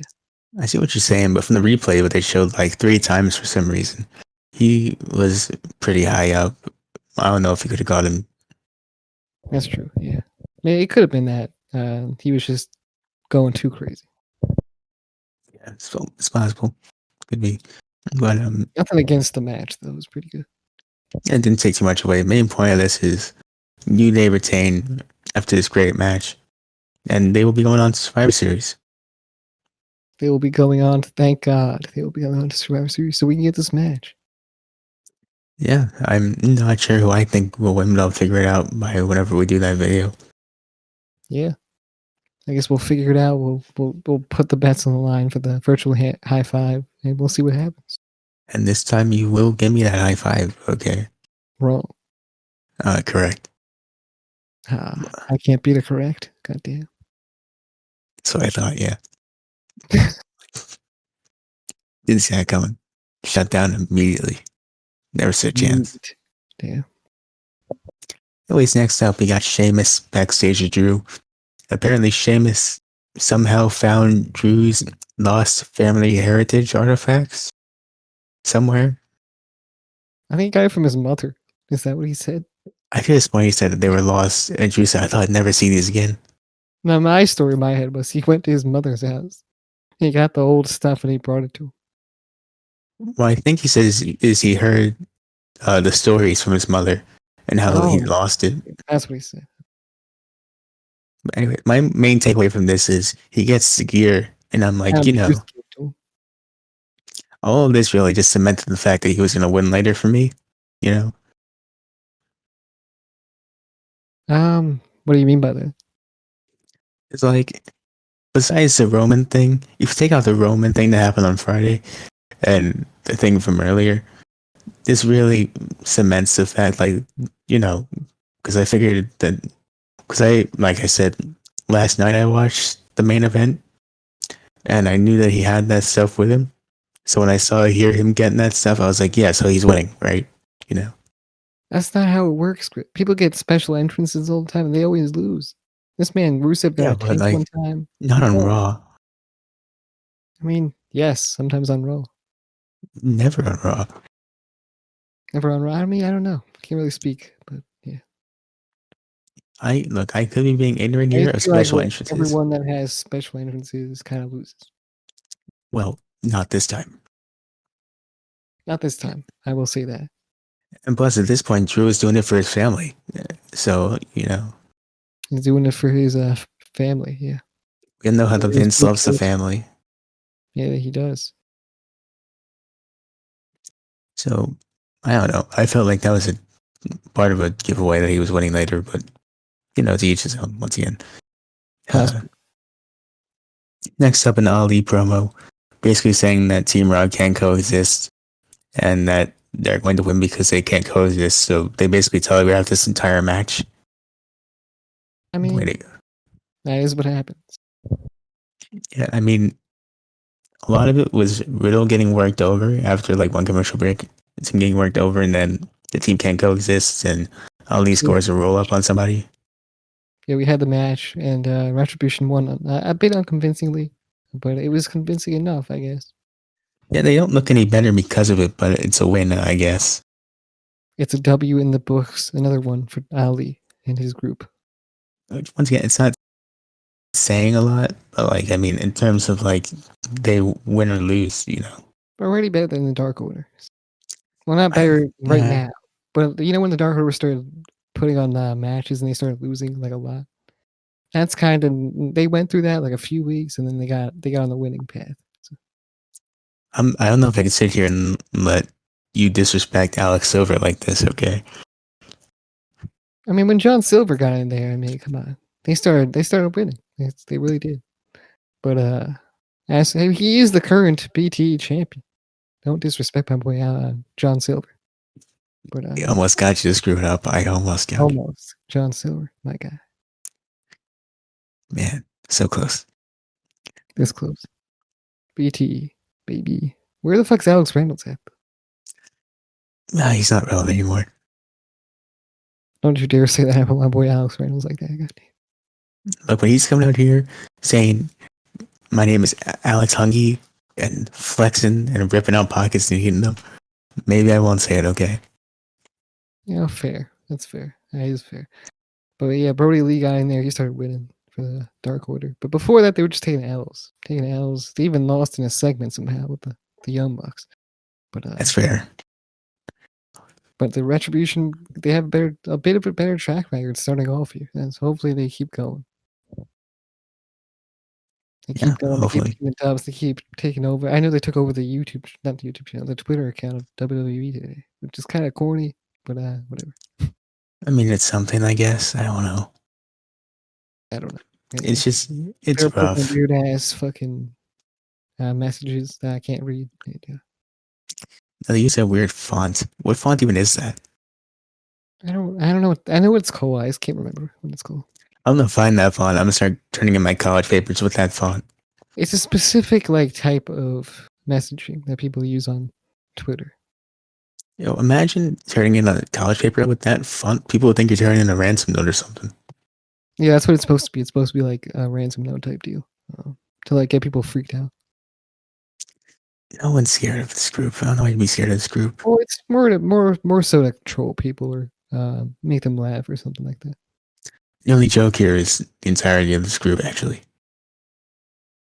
I see what you're saying, but from the replay, what they showed like 3 times for some reason, he was pretty high up. I don't know if he could have got him. that's true. Yeah, it could have been that. He was just going too crazy. Yeah, it's possible. Could be. But Nothing against the match though. It was pretty good. it didn't take too much away. The main point of this is New Day retain after this great match, and they will be going on to Survivor Series. They will be going on. Thank God, they will be going on to Survivor Series, so we can get this match. Yeah, I'm not sure who I think will win, but I'll figure it out by whenever we do that video. Yeah, I guess we'll figure it out. We'll put the bets on the line for the virtual high five, and we'll see what happens. And this time you will give me that high five, okay? Wrong. Correct. I can't beat a correct. Goddamn. So I thought, yeah. Didn't see that coming. Shut down immediately. Never stood a chance. Damn. Anyways, next up, we got Sheamus backstage with Drew. Apparently, Sheamus somehow found Drew's lost family heritage artifacts somewhere. I think he got it from his mother. Is that what he said? I could have sworn he said that they were lost, and Drew said, I thought I'd never see these again. Now, my story in my head was he went to his mother's house. He got the old stuff and he brought it to him. Well, I think he says is he heard the stories from his mother and how he lost it. That's what he said. But anyway, my main takeaway from this is he gets the gear, and I'm like, all of this really just cemented the fact that he was going to win later for me, What do you mean by that? It's like besides the Roman thing, if you take out the Roman thing that happened on Friday and the thing from earlier, this really cements the fact, like, you know, because I figured that, because like I said, last night I watched the main event and I knew that he had that stuff with him. So when I hear him getting that stuff, I was like, yeah, so he's winning, right? You know? That's not how it works. People get special entrances all the time, and they always lose. This man Rusev got Yeah, a but tank one like, time. not He on won. Raw. I mean, yes, sometimes on Raw. Never on Raw. Never on Raw. I mean, I don't know. Can't really speak, but yeah. I could be being ignorant I here just of feel like special entrances. everyone that has special entrances kind of loses. Well, not this time. Not this time. I will say that. And plus, at this point, Drew is doing it for his family. So, you know, He's doing it for his family. Yeah. we know how the His Vince big loves the kid. family. Yeah, he does. So, I don't know. I felt like that was a part of a giveaway that he was winning later, but, you know, to each his own, once again. Uh, Possibly. Next up, an Ali promo, basically saying that Team Raw can coexist and that they're going to win because they can't coexist. So they basically telegraphed this entire match. I Way mean, to go. that is what happens. Yeah, I mean, a lot of it was Riddle getting worked over after like one commercial break. It's him getting worked over, and then the team can't coexist, and Ali Yeah, scores a roll up on somebody. yeah, we had the match, and Retribution won a bit unconvincingly, but it was convincing enough, I guess. Yeah, they don't look any better because of it, but it's a win, I guess. It's a W in the books. Another one for Ali and his group. Once again, it's not saying a lot, but like, I mean, in terms of like they win or lose, you know. Already better than the Dark Order. Well, not I, better right yeah, now, but you know when the Dark Order started putting on matches and they started losing like a lot. That's kind of they went through that like a few weeks, and then they got on the winning path. So, I don't know if I can sit here and let you disrespect Alex Silver like this, okay? I mean, when John Silver got in there, I mean, come on, they started winning. They really did. But as he is the current BTE champion. Don't disrespect my boy John Silver. But I almost got you to screw it up. I almost got you. almost John Silver, my guy, Man, so close. this close. BTE, baby. Where the fuck's Alex Reynolds at? Nah, he's not relevant anymore. Don't you dare say that about my boy Alex Reynolds like that. Goddamn. Look, when he's coming out here saying, my name is Alex Hungy, and flexing and ripping out pockets and eating them, maybe I won't say it, okay? Yeah, fair. That's fair. That is fair. But yeah, Brody Lee got in there. He started winning for the Dark Order. But before that, they were just taking L's. Taking L's. They even lost in a segment somehow with the Young Bucks. But That's fair. But the Retribution, they have a bit of a better track record starting off here. And so hopefully they keep going. They Yeah, keep going. They keep hopefully. getting the dubs. They keep taking over. I know they took over the not the YouTube channel, the Twitter account of WWE today, which is kind of corny, but whatever. I mean, it's something, I guess. I don't know. I don't know. It's just, it's They're putting rough. weird ass fucking messages that I can't read. And, They use that weird font. What font even is that? I don't know. I know what it's called. I just can't remember what it's called. I'm gonna find that font. I'm gonna start turning in my college papers with that font. It's a specific like type of messaging that people use on Twitter. You know, imagine turning in a college paper with that font. People would think you're turning in a ransom note or something. Yeah, that's what it's supposed to be. It's supposed to be like a ransom note type deal to like get people freaked out. No one's scared of this group. I don't know why you'd be scared of this group. Well, it's more so to troll people or make them laugh or something like that. The only joke here is the entirety of this group, actually.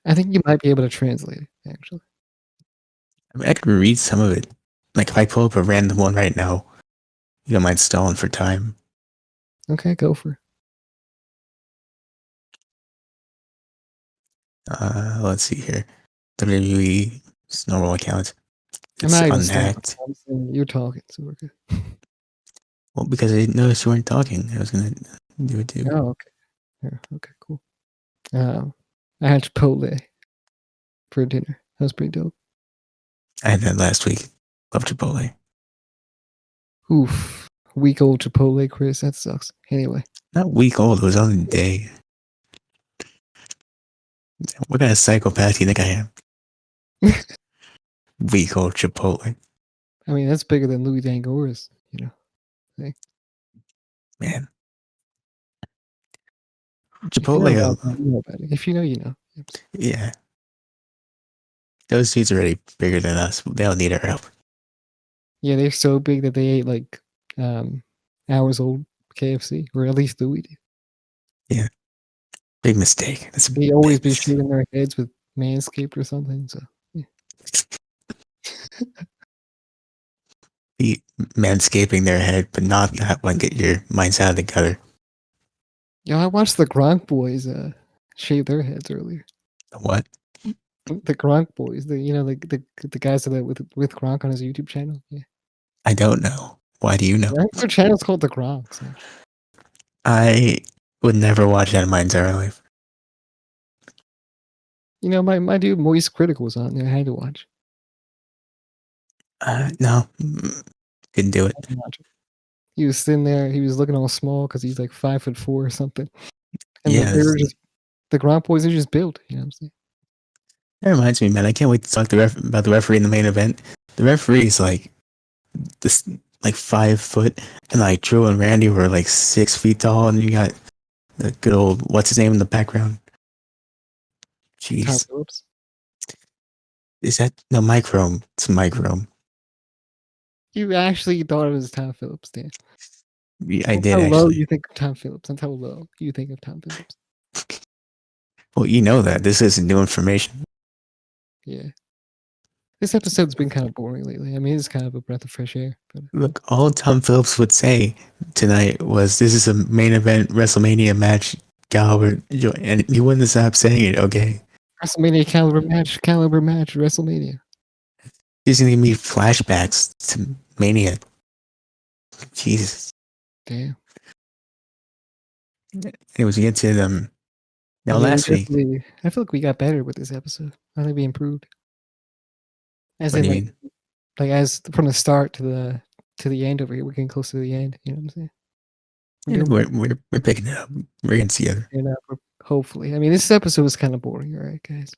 I think you might be able to translate it, actually. I mean, I could read some of it. Like, if I pull up a random one right now, you don't mind stalling for time. Okay, go for it. Let's see here. WWE's normal account. I'm It's not even stalling. unhacked. I'm saying you're talking, so we're good. Well, because I didn't notice you weren't talking. I was gonna do it too. Oh, okay. Yeah, okay, cool. Uh, I had Chipotle for dinner. That was pretty dope. I had that last week. Love Chipotle. Oof. Week old Chipotle, Chris. That sucks. Anyway. Not week old. It was on the day. What kind of psychopath do you think I am? Week old Chipotle. I mean, that's bigger than Louis Dangora's, you know. Thing. Man. If you know Chipotle. about that, you know about it. If you know, you know. Yeah. Those dudes are already bigger than us. They don't need our help. Yeah, they're so big that they ate like hours old KFC, or at least Louis did. Yeah. Big mistake. That's a They always big be mistake. shaving their heads with Manscaped or something. So yeah. Be manscaping their head, but not that one. Get your minds out of the gutter. Yo, I watched the Gronk boys shave their heads earlier. What? The Gronk boys, the guys that with Gronk on his YouTube channel. Yeah, I don't know. Why do you know? I think their channel's called the Gronks. Actually. I would never watch that in my entire life. You know, my dude Moist Critical was on there. I had to watch. No. Didn't do it. He was sitting there. He was looking all small because he's like 5'4" or something. And Yeah. they were just the Gronk boys are just built. You know what I'm saying? That reminds me, man. I can't wait to talk about the referee in the main event. The referee is like this, like 5 foot, and like Drew and Randy were like 6 feet tall, and you got the good old what's his name in the background. Tom Jeez, Phillips. is that no Mike Rome? It's Mike Rome. You actually thought it was Tom Phillips, Dan. I That's did how low actually. you think of Tom Phillips. That's how low you think of Tom Phillips. Well, you know that this isn't new information. Yeah. This episode's been kind of boring lately. I mean, it's kind of a breath of fresh air. But Look, all Tom Phillips would say tonight was, "This is a main event WrestleMania match, Galbert," and he wouldn't stop saying it. Okay, WrestleMania caliber match, WrestleMania. he's gonna give me flashbacks to Mania. Jesus. Damn. Anyways, we get to them. Now, Yeah, last week, I feel like we got better with this episode. I think we improved. As what do in, you mean? as from the start to the end over here, we're getting close to the end. You know what I'm saying? We're Yeah, doing we're picking it up. We're getting together. hopefully. I mean, this episode was kind of boring, all right, guys.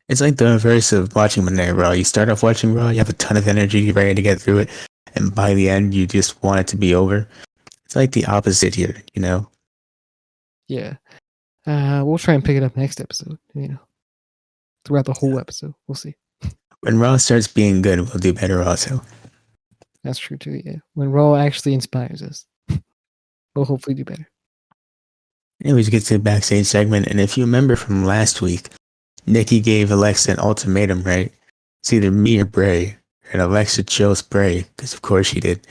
It's like the reverse of watching Monday Night Raw. You start off watching Raw, you have a ton of energy, you're ready to get through it, and by the end, you just want it to be over. It's like the opposite here, you know? Yeah. We'll try and pick it up next episode. You know, throughout the whole episode, we'll see. When Raw starts being good, we'll do better also. That's true too. Yeah, when Raw actually inspires us, we'll hopefully do better. Anyways, we get to the backstage segment, and if you remember from last week, Nikki gave Alexa an ultimatum, right? It's either me or Bray, and Alexa chose Bray, because of course she did.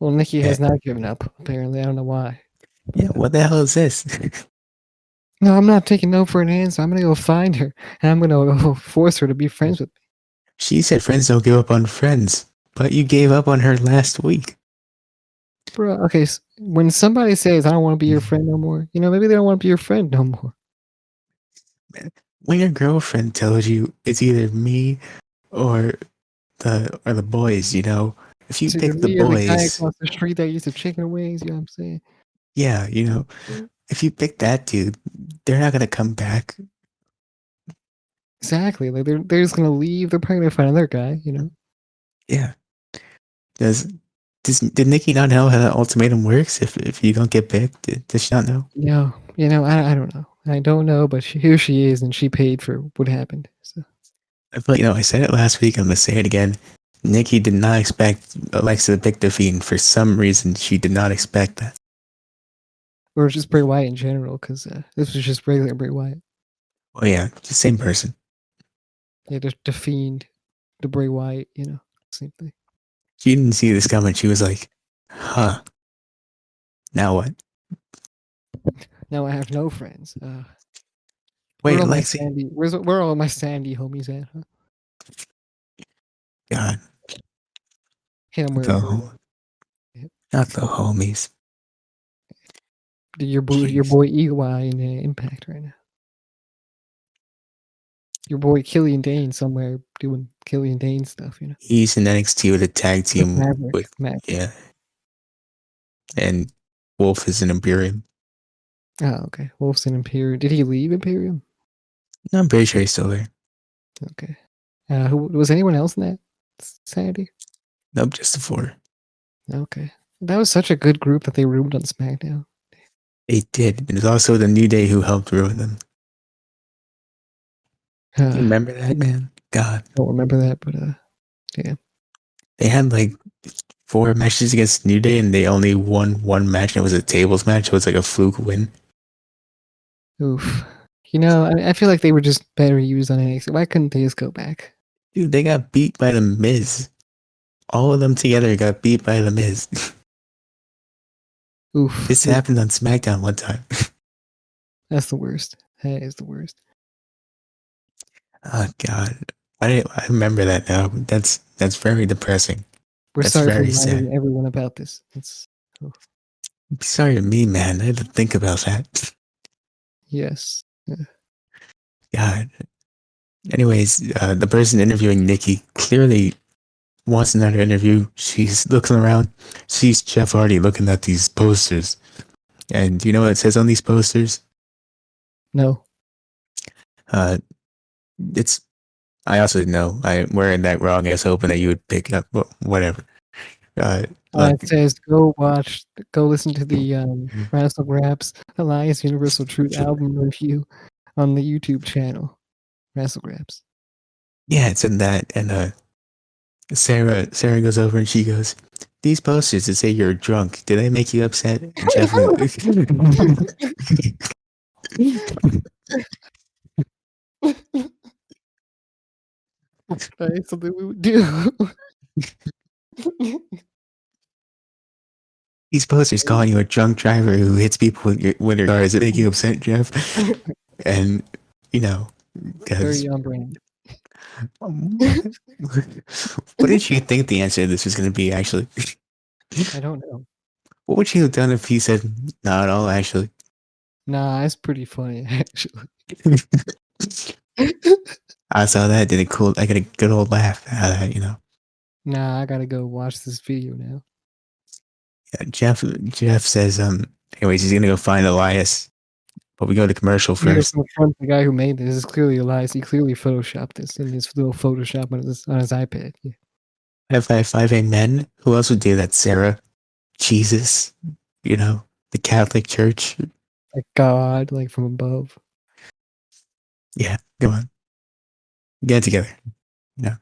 Well, Nikki Yeah. has not given up. Apparently, I don't know why. Yeah, what the hell is this? No, I'm not taking no for an answer. I'm gonna go find her, and I'm gonna go force her to be friends with me. She said friends don't give up on friends, but you gave up on her last week. Bro, okay, when somebody says, I don't want to be your friend no more, you know, maybe they don't want to be your friend no more. When your girlfriend tells you it's either me or the boys, you know, if you It's either pick the me or the guy boys, across the street that used to chicken wings, you know what I'm saying? yeah, you know, if you pick that dude, they're not gonna come back. Exactly. Like they're just gonna leave. They're probably gonna find another guy, you know. Yeah. Did Nikki not know how that ultimatum works? If you don't get picked, does she not know? No, you know, I don't know. I don't know, but here she is, and she paid for what happened. So I feel like, I said it last week. I'm gonna say it again. Nikki did not expect Alexa to pick the Fiend. For some reason, she did not expect that. or just Bray Wyatt in general, because this was just regular Bray Wyatt. Well, yeah, just same person. Yeah, the Fiend, the Bray Wyatt, you know, same thing. She didn't see this coming. She was like, "Huh? Now what?" Now I have no friends. Wait, Lexi. Where are all my Sandy homies at? Huh? God, Hit them where it hurt. the not the homies. Your Jeez. boy EY in Impact right now. your boy Killian Dane somewhere doing Killian Dane stuff. He's in NXT with a tag With team with, Maverick. yeah, and Wolf is an Imperium. Oh, okay. Wolf's in Imperium. Did he leave Imperium? No, I'm pretty sure he's still there. Okay. Who was anyone else in that Saturday? Nope, just the four. Okay. That was such a good group that they ruined on SmackDown. They did. And there's also the New Day who helped ruin them. You remember that, man? God. Don't remember that, but yeah. They had like 4 matches against New Day and they only won 1 match and it was a tables match. It was like a fluke win. Oof. I feel like they were just better used on NXT. Why couldn't they just go back? Dude, they got beat by the Miz. All of them together got beat by the Miz. Oof. This happened on SmackDown one time. That's the worst. That is the worst. Oh God, I remember that now. That's very depressing. We're That's sorry for very sad. reminding everyone about this. Sorry to me, man. I had to think about that. Yes. God. Anyways, the person interviewing Nikki clearly wants another interview. She's looking around, sees Jeff Hardy looking at these posters. And do you know what it says on these posters? No. It's, I also didn't know. I'm wearing that wrong. I was hoping that you would pick it up, but whatever. It says go listen to the Wrassle Graps Elias Universal Truth album review on the YouTube channel. Wrassle Graps. Yeah, it's in that. And Sarah goes over and she goes, "These posters that say you're drunk, did they make you upset?" And Jeff That's something we would do. these posters calling you a drunk driver who hits people with your car, is it making you upset, Jeff? And Very on brand. What did you think the answer to this was going to be, actually? I don't know. What would you have done if he said, "Not at all, actually"? Nah, it's pretty funny, actually. I saw that, did it cool. I got a good old laugh out of that, Nah, I gotta go watch this video now. Yeah, Jeff says, anyways, he's going to go find Elias. But we go to commercial first. The guy who made this is clearly Elias. He clearly photoshopped this in his little Photoshop on his iPad. Yeah. 555 Amen. Who else would do that? Sarah, Jesus, the Catholic Church. Like God, like from above. Yeah, come on. Get it together. Yeah.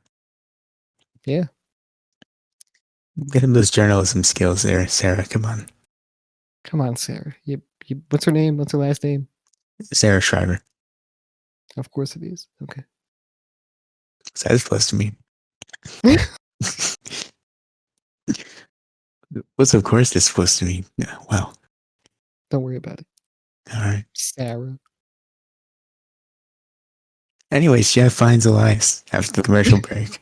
Get him those journalism skills there, Sarah. Come on. Come on, Sarah. What's her name? What's her last name? Sarah Schreiber. Of course it is. Okay. What's that supposed to mean? What's of course this supposed to mean? Yeah, well. Don't worry about it. All right. Sarah. Anyways, Jeff finds Elias after the commercial break.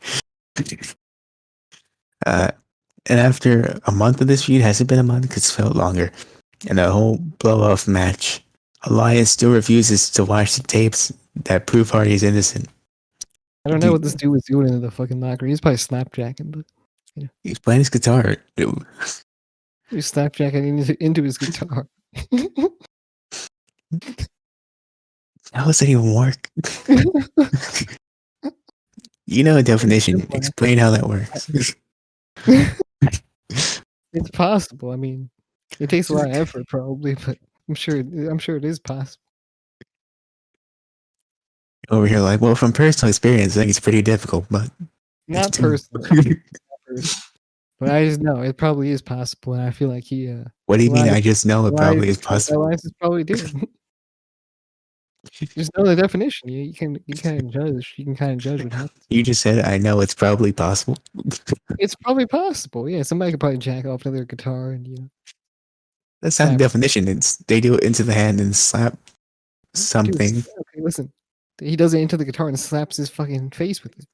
And after a month of this feud, has it been a month? Because it's felt longer. And a whole blow-off match. Elias still refuses to watch the tapes that prove Hardy's innocent. I don't know what this dude was doing in the fucking locker. He's probably snapjacking, but he's playing his guitar. He's snapjacking into his guitar. How does that even work? You know a definition. Explain how that works. It's possible. I mean, it takes a lot of effort, probably, but I'm sure it is possible. Over here, like, well, from personal experience, I think it's pretty difficult, but not personally. But I just know it probably is possible, and I feel like he. What do you mean? I just know it probably is possible. Elias is probably doing. Just know the definition. You can judge. You can kind of judge what happens. You just said, "I know it's probably possible." It's probably possible. Yeah, somebody could probably jack off to their guitar and That's not the definition. It's they do it into the hand and slap something. Dude, okay, listen. He does it into the guitar and slaps his fucking face with it.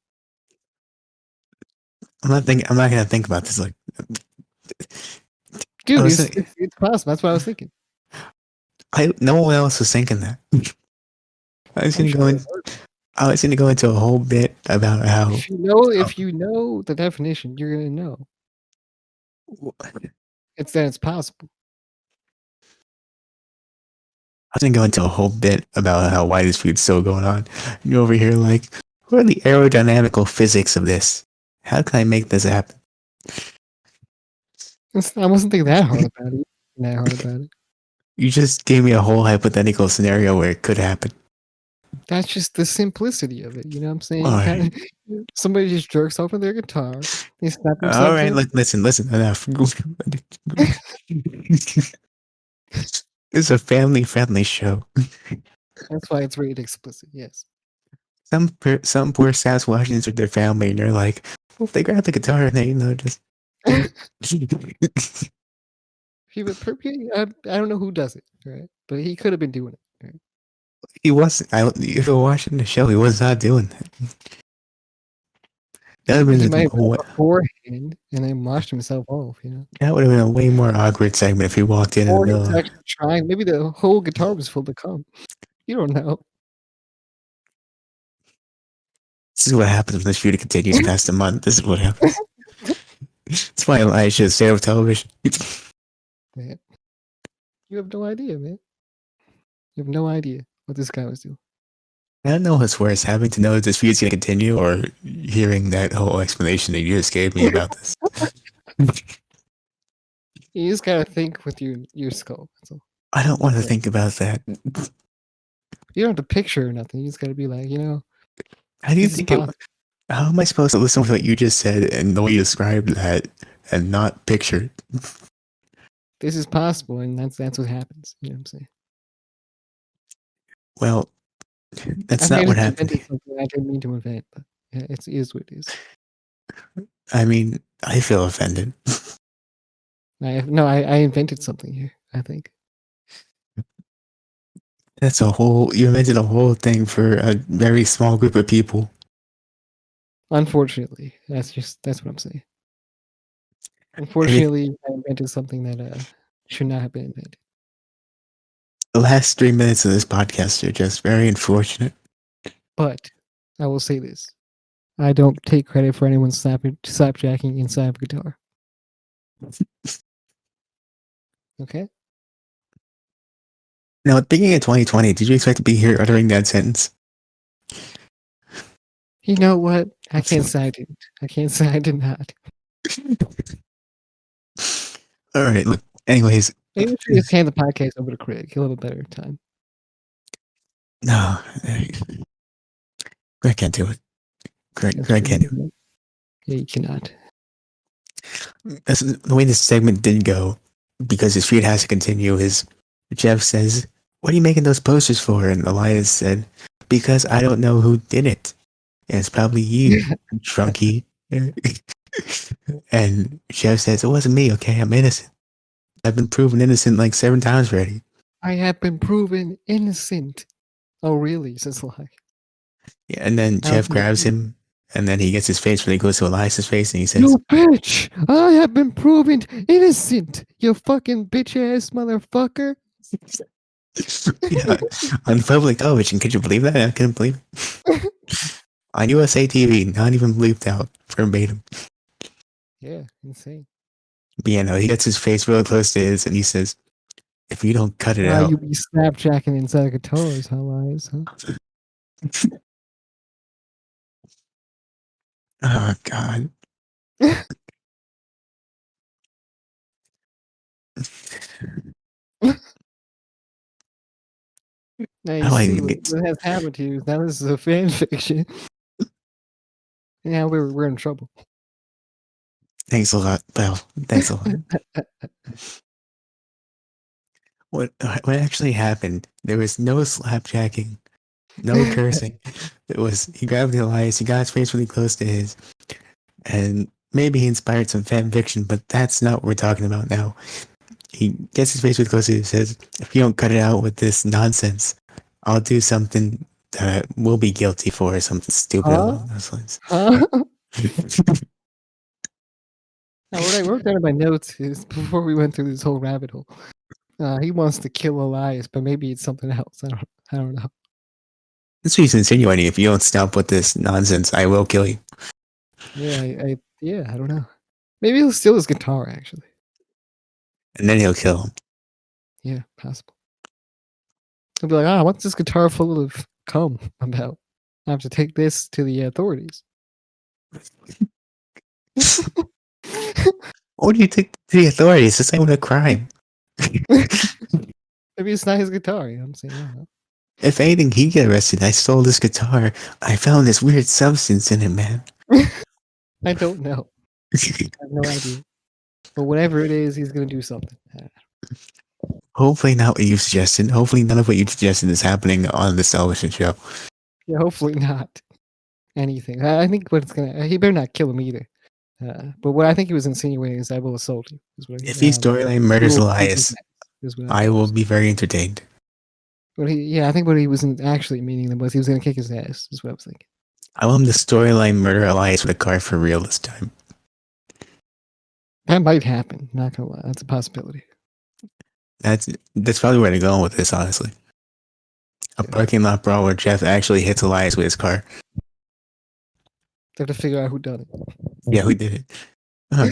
I'm not gonna think about this. Like, dude, it's possible. That's what I was thinking. No one else was thinking that. I was gonna go in. I was going to go into a whole bit about how If you know the definition, you're gonna know. It's that it's possible. I was going to go into a whole bit about how why this feud's still going on. You're over here like, what are the aerodynamical physics of this? How can I make this happen? I wasn't thinking that hard about it. You just gave me a whole hypothetical scenario where it could happen. That's just the simplicity of it. You know what I'm saying? All You right. kinda, somebody just jerks off on their guitar. They snap All themselves right, up. look, listen, enough. It's a family-friendly show. That's why it's rated explicit. Yes. Some poor Sasquatchians with their family, and they're like, well, they grab the guitar and they, just. I don't know who does it, right? But he could have been doing it. Right? He wasn't. If you were watching the show, he was not doing that. That would He have might been have done it beforehand and then washed himself off. You know, that would have been a way more awkward segment if he walked in the or he middle. was actually trying. Maybe the whole guitar was full of cum. You don't know. This is what happens when this feud continues past a month. This is what happens. That's why Elijah should stay off television. Man. You have no idea, man. You have no idea what this guy was doing. I don't know what's worse, having to know that this feud's going to continue or hearing that whole explanation that you just gave me about this. You just gotta think with your skull. That's all. I don't want to think about that. You don't have to picture or nothing. You just gotta be like, How do you this is think it? possible. How am I supposed to listen to what you just said and the way you described that and not picture? This is possible, and that's what happens. You know what I'm saying? Well, that's I not what just happened. invented something I didn't mean to invent, but yeah, it is what it is. I mean, I feel offended. I invented something here. I think. You invented a whole thing for a very small group of people. Unfortunately, that's what I'm saying. Unfortunately, I invented something that should not have been invented. The last 3 minutes of this podcast are just very unfortunate. But I will say this: I don't take credit for anyone slapjacking inside of a guitar. Okay. Now, at the beginning of 2020, did you expect to be here uttering that sentence? You know what? I can't say I didn't. I can't say I did not. All right. Look. Anyways, Maybe we should just hand the podcast over to Craig. He'll have a better time. no, Greg can't do it. Greg can't do it. Yeah, you cannot. That's the way this segment did go, because his feud has to continue. Is Jeff says, "What are you making those posters for?" And Elias said, "Because I don't know who did it. And it's probably you, drunkie." And Jeff says, "It wasn't me. Okay, I'm innocent. I've been proven innocent like 7 times already." I have been proven innocent. Oh, really? Says lie. Yeah, and then Jeff grabs him, and then he gets his face really close to Elias's face, and he says, "You bitch! I have been proven innocent. You fucking bitch ass motherfucker." yeah, on public television. Could you believe that? I couldn't believe it. On USA TV, not even bleeped out verbatim. Yeah, insane. But yeah, no, he gets his face really close to his, and he says, "If you don't cut it out." You be snapjacking inside guitars, huh, Elias? Huh? Oh, God. Now you How do I see get... what has happened to you. Now this is a fan fiction. Now we're in trouble. Thanks a lot, Belle. Thanks a lot. What actually happened? There was no slapjacking, no cursing. It was, he grabbed Elias, he got his face really close to his, and maybe he inspired some fan fiction, but that's not what we're talking about now. He gets his face really close to his, says, "If you don't cut it out with this nonsense, I'll do something that I will be guilty for," or something stupid along those lines. Huh? Now, what I wrote down in my notes is before we went through this whole rabbit hole. He wants to kill Elias, but maybe it's something else. I don't know. That's what he's insinuating. If you don't stop with this nonsense, I will kill you. Yeah, I don't know. Maybe he'll steal his guitar, actually. And then he'll kill him. Yeah, possible. He'll be like, what's this guitar full of cum about? I have to take this to the authorities. What do you take to the authorities? It's not even a crime. Maybe it's not his guitar, you know what I'm saying? I don't know. If anything, he'd get arrested. I stole this guitar. I found this weird substance in it, man. I don't know. I have no idea. But whatever it is, he's gonna do something. Hopefully not what you suggested. Hopefully none of what you suggested is happening on this television show. Yeah, hopefully not anything. I think what's gonna he better not kill him either. But what I think he was insinuating is I will assault you. Is what If he storyline he murders will kick his Elias, ass, is what I I think. will be very entertained. But I think what he wasn't actually meaning was he was gonna kick his ass. Is what I was thinking. I want him to storyline murder Elias with a car for real this time. That might happen. Not gonna lie, that's a possibility. That's probably where they're going with this, honestly. A parking lot brawl where Jeff actually hits Elias with his car. They have to figure out who done it. Yeah, we did it. Oh,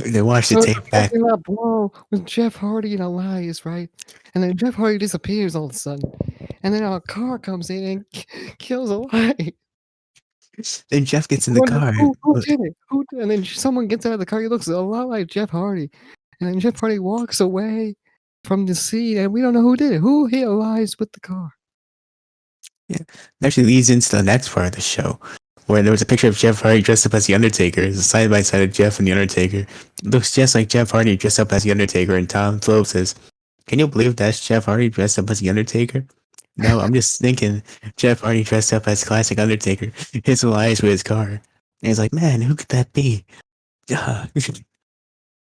they watched the tape back. That brawl with Jeff Hardy and Elias, right? And then Jeff Hardy disappears all of a sudden, and then a car comes in and kills Elias. Then Jeff gets in the car. Who did it? And then someone gets out of the car. He looks a lot like Jeff Hardy, and then Jeff Hardy walks away from the scene, and we don't know who did it. Who hit Elias with the car? Yeah, that actually leads into the next part of the show, where there was a picture of Jeff Hardy dressed up as the Undertaker. It's a side by side of Jeff and the Undertaker. It looks just like Jeff Hardy dressed up as the Undertaker. And Tom Slope says, "Can you believe that's Jeff Hardy dressed up as the Undertaker?" No, I'm just thinking Jeff Hardy dressed up as classic Undertaker hits Elias with his car. And he's like, "Man, who could that be?"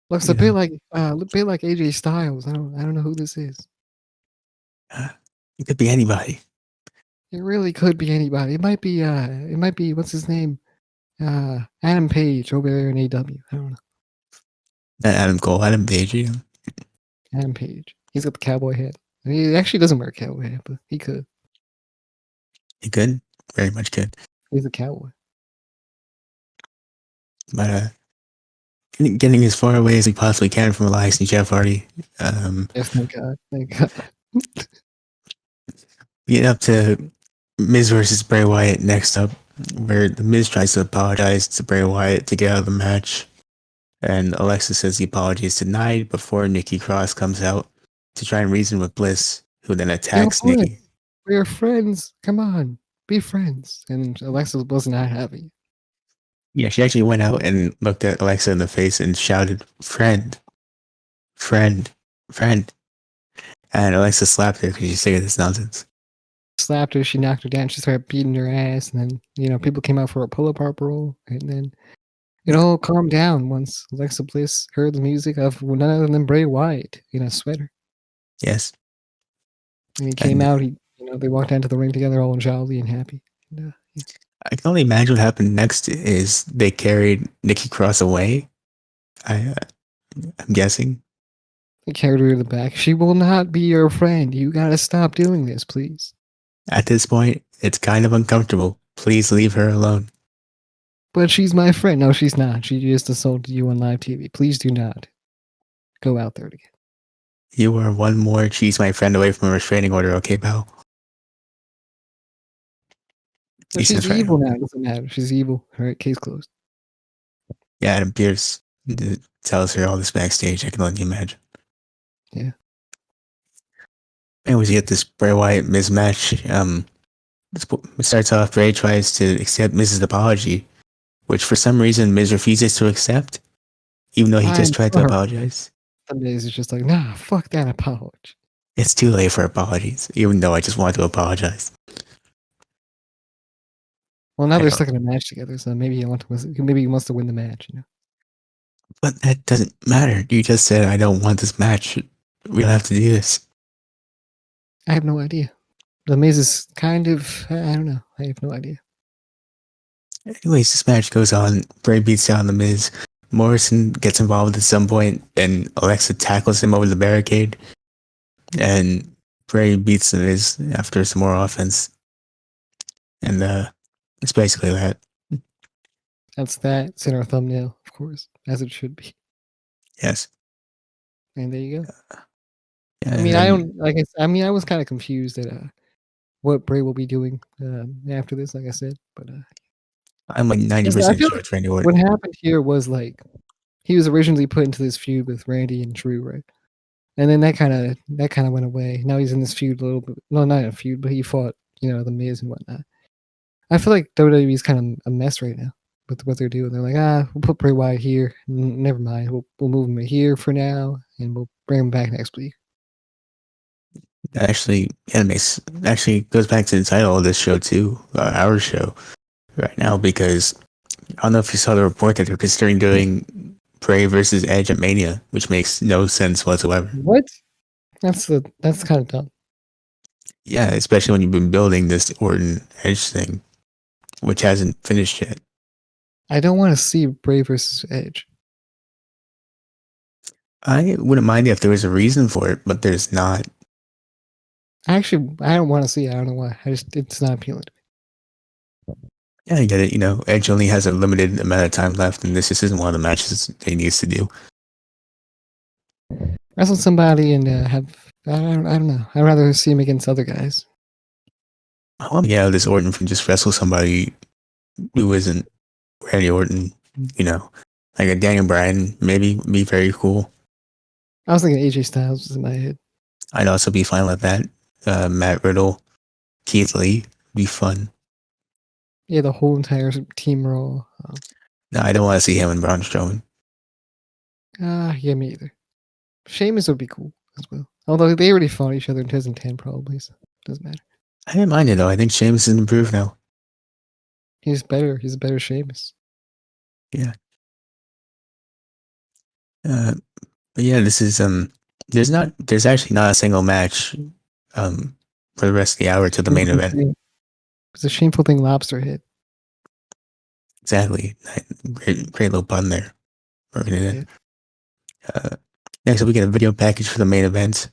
Looks a bit like AJ Styles. I don't know who this is. It could be anybody. It really could be anybody. It might be what's his name? Adam Page over there in AW. I don't know. Not Adam Cole, Adam Page. Yeah. Adam Page. He's got the cowboy hat. He actually doesn't wear a cowboy hat, but he could. He could. Very much could. He's a cowboy. But getting as far away as we possibly can from Elias and Jeff Hardy. Yes, thank God. Thank God. Get up to Miz versus Bray Wyatt next up, where the Miz tries to apologize to Bray Wyatt to get out of the match. And Alexa says the apology is denied before Nikki Cross comes out to try and reason with Bliss, who then attacks Nikki. We're friends. Come on. Be friends. And Alexa was not happy. Yeah, she actually went out and looked at Alexa in the face and shouted, "Friend. Friend. Friend." And Alexa slapped her because she's sick of this nonsense. Slapped her, she knocked her down, she started beating her ass, and then, people came out for a pull-apart brawl, and then it all calmed down once Alexa Bliss heard the music of none other than Bray Wyatt in a sweater. Yes. And he came out, they walked down to the ring together all jolly and happy. And, yeah. I can only imagine what happened next is they carried Nikki Cross away. I'm guessing. They carried her to the back. She will not be your friend. You gotta stop doing this, please. At this point, it's kind of uncomfortable. Please leave her alone. But she's my friend. No, she's not. She just assaulted you on live TV. Please do not go out there again. You are one more she's my friend away from a restraining order, okay, pal? But she's evil now. It doesn't matter. She's evil. All right, case closed. Yeah, Adam Pearce tells her all this backstage. I can only imagine. Yeah. Anyways, you get this Bray Wyatt mismatch. It starts off, Bray tries to accept Miz's apology, which for some reason Miz refuses to accept, even though he just tried to apologize. The Miz is just like, nah, fuck that apology. It's too late for apologies, even though I just want to apologize. Well, now they're stuck in a match together, so maybe he wants to win the match, But that doesn't matter. You just said, I don't want this match. We don't have to do this. I have no idea. The Miz is kind of, I don't know. I have no idea. Anyways, this match goes on. Bray beats down the Miz. Morrison gets involved at some point, and Alexa tackles him over the barricade. And Bray beats the Miz after some more offense. And it's basically that. That's that. It's in our thumbnail, of course, as it should be. Yes. And there you go. Yeah, I and mean, I then don't like. I mean, I was kind of confused at what Bray will be doing after this. Like I said, but I'm like I 90% feel sure like it's Randy Orton. what happened here was like he was originally put into this feud with Randy and Drew, right? And then that kind of went away. Now he's in this feud a little bit. No, not a feud, but he fought the Miz and whatnot. I feel like WWE is kind of a mess right now with what they're doing. They're like, we'll put Bray Wyatt here. Never mind. We'll move him here for now, and we'll bring him back next week. Actually, yeah, it makes actually goes back to the title of this show too, our show right now, because I don't know if you saw the report that they're considering doing Bray versus Edge at Mania, which makes no sense whatsoever. What? That's kind of dumb. Yeah, especially when you've been building this Orton Edge thing, which hasn't finished yet. I don't want to see Bray versus Edge. I wouldn't mind if there was a reason for it, but there's not. Actually, I don't want to see it. I don't know why. It's not appealing to me. Yeah, I get it. Edge only has a limited amount of time left, and this just isn't one of the matches he needs to do. Wrestle somebody and have I don't know. I'd rather see him against other guys. I want to get out of this Orton from just wrestle somebody who isn't Randy Orton. Like a Daniel Bryan, maybe be very cool. I was thinking AJ Styles was in my head. I'd also be fine with that. Matt Riddle, Keith Lee, be fun. Yeah, the whole entire team Raw. No, I don't want to see him and Braun Strowman. Yeah, me either. Sheamus would be cool as well. Although they already fought each other in 2010, probably, so it doesn't matter. I didn't mind it though. I think Sheamus is improved now. He's better. He's a better Sheamus. Yeah. But yeah, this is there's actually not a single match for the rest of the hour to the main event. It's a shameful thing Lobster hit. Exactly. Great little pun there. Working it in. Next up, we get a video package for the main event.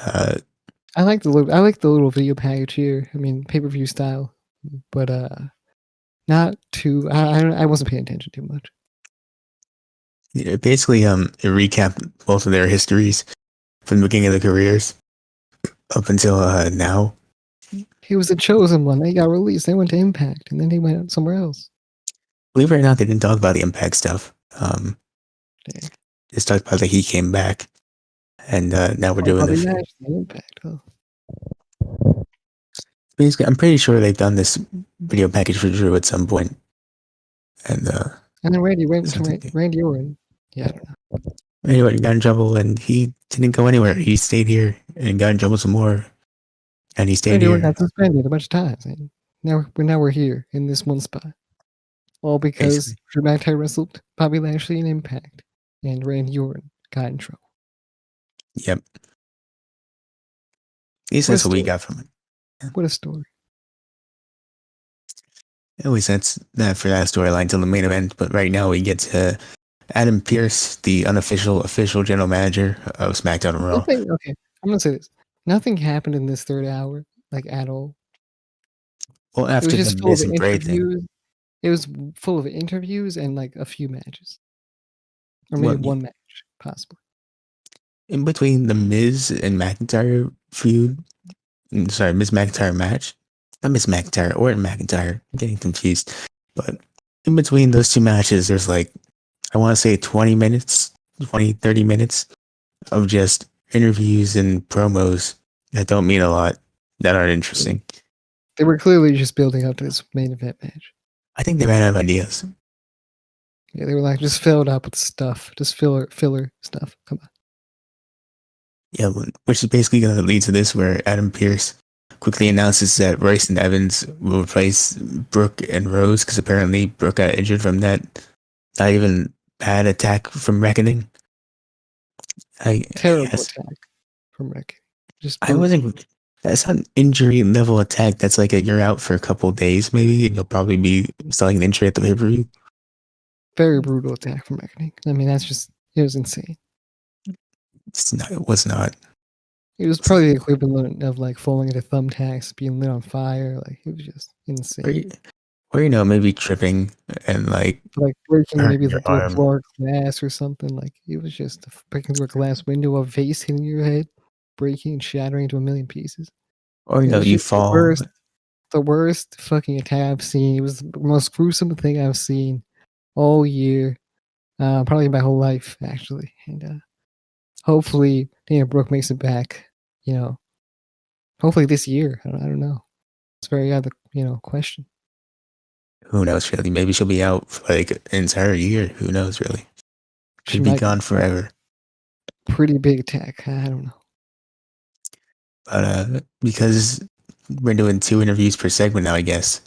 I like the little video package here. I mean, pay-per-view style, but not too. I wasn't paying attention too much. Basically, it recapped both of their histories from the beginning of their careers up until now. He was the chosen one. They got released. They went to Impact, and then they went somewhere else. Believe it or not, they didn't talk about the Impact stuff. Just talked about that he came back, and now we're doing this. Impact. Oh. Basically, I'm pretty sure they've done this video package for Drew at some point. And then Randy went to Randy Orton. Yeah, I don't know. Anyway, he got in trouble, and he didn't go anywhere. He stayed here and got in trouble some more, and he stayed Randy here. Orton got suspended a bunch of times. And now we're here in this one spot, all because Drew McIntyre wrestled Bobby Lashley in Impact, and Randy Orton got in trouble. Yep. At least that's what we got from it. What a story. Anyways, that's that for that storyline till the main event. But right now we get to Adam Pearce, the unofficial official general manager of SmackDown and Raw. Okay, I'm gonna say this. Nothing happened in this third hour, like at all. Well, after the Miz and Bray thing, it was full of interviews and like a few matches, or maybe one match, possibly. In between the Miz and McIntyre feud, sorry, Miz McIntyre match. Not Miz McIntyre, Orton McIntyre. I'm getting confused. But in between those two matches, there's like, I want to say 30 minutes of just interviews and promos that don't mean a lot, that aren't interesting. They were clearly just building up to this main event match. I think they ran out of ideas. Yeah, they were like, just fill it up with stuff. Just filler stuff. Come on. Yeah, which is basically going to lead to this, where Adam Pearce quickly announces that Royce and Evans will replace Brooke and Rose, because apparently Brooke got injured from that not even bad attack from Reckoning. Terrible attack from Reckoning. That's not an injury level attack. That's like you're out for a couple days, maybe, and you'll probably be selling an injury at the pay-per-view. Very brutal attack from Reckoning. I mean, it was insane. It was not. It was probably the equivalent of like falling into thumbtacks, being lit on fire. Like it was just Or, insane. or maybe tripping and like Like breaking hurting maybe your through a arm. floor glass or something. Like it was just breaking through a glass window, a vase hitting your head, breaking and shattering into a million pieces. Or It was you just fall. the worst fucking attack I've seen. It was the most gruesome thing I've seen all year, probably my whole life actually. And hopefully Dana Brooke makes it back. You know, hopefully this year. I don't know. It's very other question. Who knows really? Maybe she'll be out for like an entire year. Who knows really? She Could be might be gone forever. pretty big attack. I don't know. But because we're doing 2 interviews per segment now, I guess.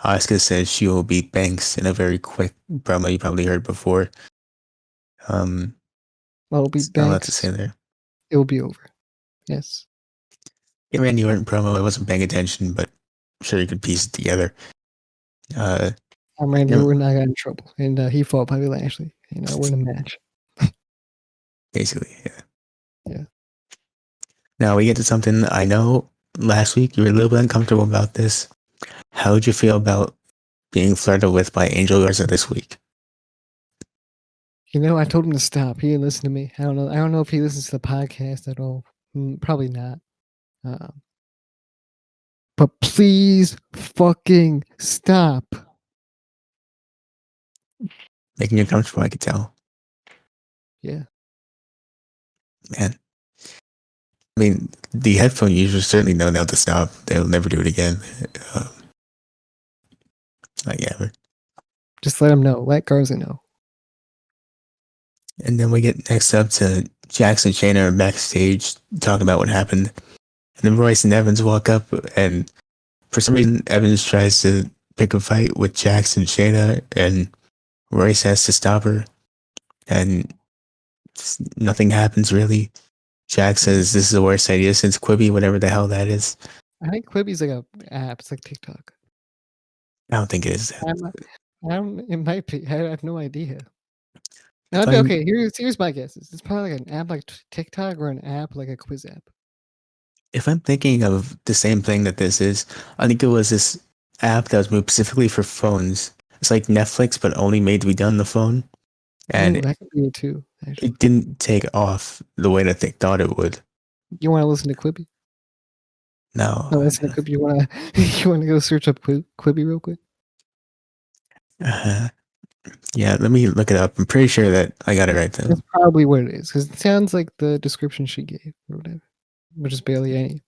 Asuka says she will beat Banks in a very quick promo you probably heard before. I'll be Not a lot to Banks. say there. It will be over. Yes. Yeah, Randy Orton promo, I wasn't paying attention, but I'm sure you could piece it together. I'm Randy Yeah, Orton. I got in trouble, and he fought Bobby Lashley, and we're in a match. basically, yeah. Yeah. Now we get to something I know last week you were a little bit uncomfortable about this. How would you feel about being flirted with by Angel Garza this week? I told him to stop. He didn't listen to me. I don't know. I don't know if he listens to the podcast at all. Probably not. But please fucking stop. Making you uncomfortable, I could tell. Yeah. Man. I mean, the headphone users certainly know now to stop. They'll never do it again. Like ever. Just let him know. Let Garza know. And then we get next up to Jax and Shayna are backstage talking about what happened. And then Royce and Evans walk up, and for some reason, Evans tries to pick a fight with Jax and Shayna, and Royce has to stop her. And nothing happens really. Jax says this is the worst idea since Quibi, whatever the hell that is. I think Quibi's like a app. It's like TikTok. I don't think it is. It might be. I have no idea. If I'm Okay, here's my guesses. It's probably like an app like TikTok or an app like a quiz app. if I'm thinking of the same thing that this is, I think it was this app that was made specifically for phones. It's like Netflix, but only made to be done on the phone. Ooh, And that could be it too. Actually, it didn't take off the way that they thought it would. you want to listen to Quibi? No. No, listen to Quibi. You want to you want to go search up Quibi real quick? Uh, yeah, let me look it up. I'm pretty sure that I got it right though. That's probably what it is because it sounds like the description she gave or whatever, which is barely any.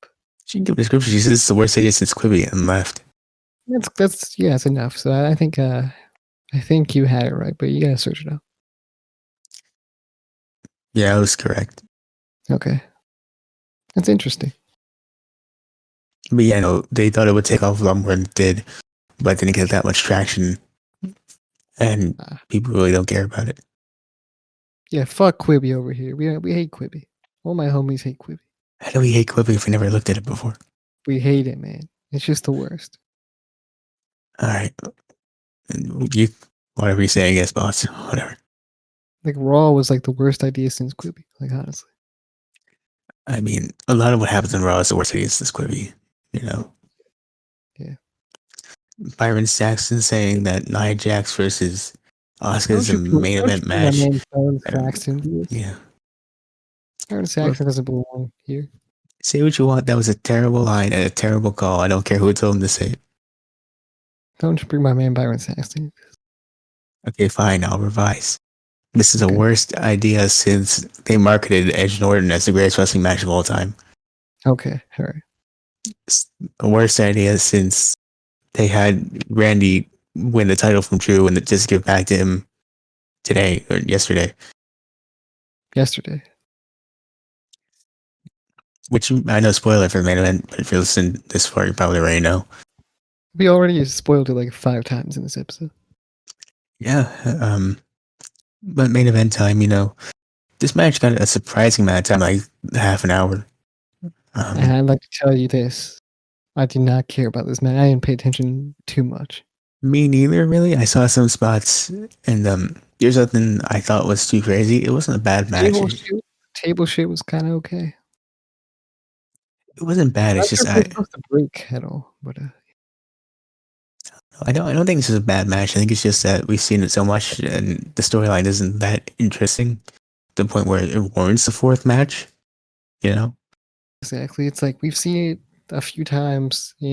She can give a description. She says it's the worst idea since Quibi and left. That's yeah, it's enough. So I think you had it right, but you gotta search it out. Yeah, I was correct. Okay, that's interesting. But yeah, no, they thought it would take off a lot more than it did, but didn't get that much traction. And people really don't care about it. Yeah, fuck Quibi over here. We hate Quibi. All my homies hate Quibi. How do we hate Quibi if we never looked at it before? We hate it, man. It's just the worst. All right. You, whatever you say, I guess, boss. Whatever. Like Raw was like the worst idea since Quibi. Like honestly. I mean, a lot of what happens in Raw is the worst against this Quibi, you know. Yeah. Byron Saxton saying that Nia Jax versus Asuka is a main event match. My name Byron Saxton. Yeah. Byron Saxton doesn't belong here. Say what you want. That was a terrible line and a terrible call. I don't care who told him to say it. Don't bring my man Byron Saxton. Okay, fine. I'll revise. This is the worst idea since they marketed Edge and Orton as the greatest wrestling match of all time. Okay, all right. It's the worst idea since they had Randy win the title from Drew and just give back to him today or yesterday. Yesterday. Which I know spoiler for the main event, but if you're listening this far, you probably already know. We already spoiled it like 5 times in this episode. Yeah, but main event time, this match got a surprising amount of time, like half an hour. And I'd like to tell you this. I did not care about this match. I didn't pay attention too much. Me neither, really. I saw some spots, and there's nothing I thought was too crazy. It wasn't a bad match. Table shit was kind of okay. It wasn't bad. I'm It's not sure just if they're supposed to break at all, but I don't think this is a bad match. I think it's just that we've seen it so much, and the storyline isn't that interesting to the point where it warrants the fourth match. You know, exactly. It's like we've seen it a few times. I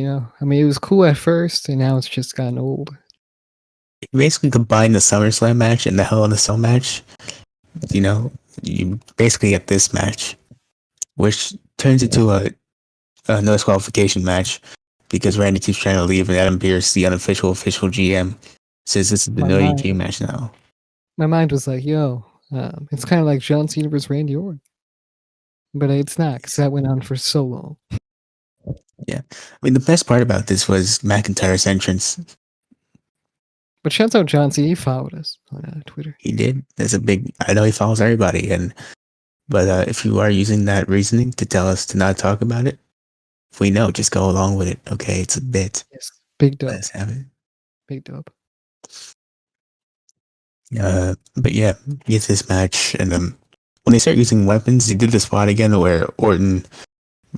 mean, it was cool at first, and now it's just gotten old. you basically combine the SummerSlam match and the Hell in a Cell match. You know, you basically get this match, which turns into a no disqualification match because Randy keeps trying to leave, and Adam Pearce, the unofficial official GM, says this is the My no mind, DQ match now. my mind was like, "Yo, it's kind of like John Cena versus Randy Orton," but it's not because that went on for so long. Yeah, I mean the best part about this was McIntyre's entrance. But shouts out John Cena. He followed us on Twitter. He did. There's a big. I know he follows everybody, and but if you are using that reasoning to tell us to not talk about it, if we know, just go along with it. Okay, it's a bit. Yes, big dub, Let's have it. big dub. But yeah, get this match, and when they start using weapons, they did the spot again where Orton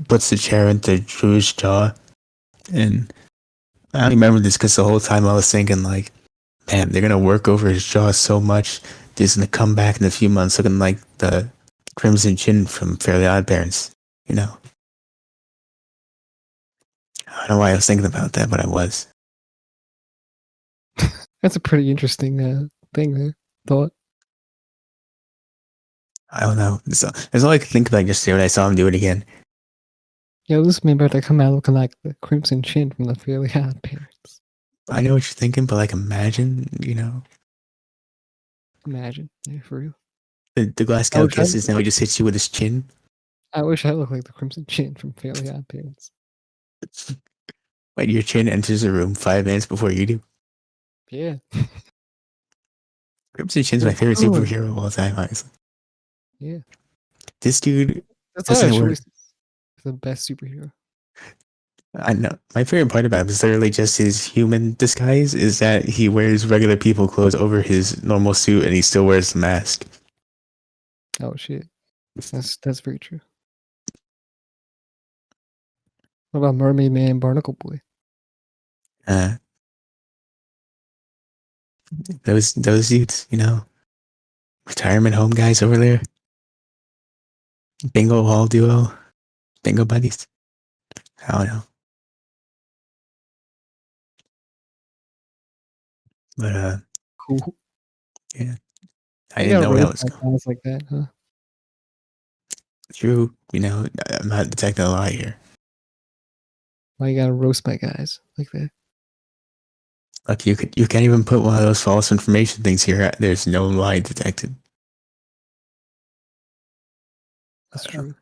puts the chair into Drew's jaw, and I only remember this because the whole time I was thinking like, man, they're gonna work over his jaw so much. He's gonna come back in a few months looking like the Crimson Chin from Fairly Odd Parents. You know, I don't know why I was thinking about that, but I was. That's a pretty interesting thing there. Thought. I don't know. It's all I could think about yesterday when I saw him do it again. Yo, this man better come out looking like the Crimson Chin from the Fairly Odd Parents. I know what you're thinking, but like, imagine, Imagine, yeah, for real. the I Glasgow wish I, kisses. Now he just hits you with his chin. I wish I looked like the Crimson Chin from Fairly Odd Parents. Wait, your chin enters the room 5 minutes before you do. Yeah. Crimson Chin's my Well, favorite cool. superhero of all time, honestly. Yeah. This dude That's a lot of doesn't work. choices. The best superhero. I know. My favorite part about him is literally just his human disguise is that he wears regular people clothes over his normal suit and he still wears the mask. Oh shit. That's very true. What about Mermaid Man, Barnacle Boy? Uh, those dudes, retirement home guys over there, bingo hall duo, bingo buddies. I don't know, but Cool. yeah, I You didn't gotta know where that roast was my going. guys like that, huh? True, I'm not detecting a lie here. Why you gotta roast my guys like that? Look, you can't even put one of those false information things here. There's no lie detected. That's true.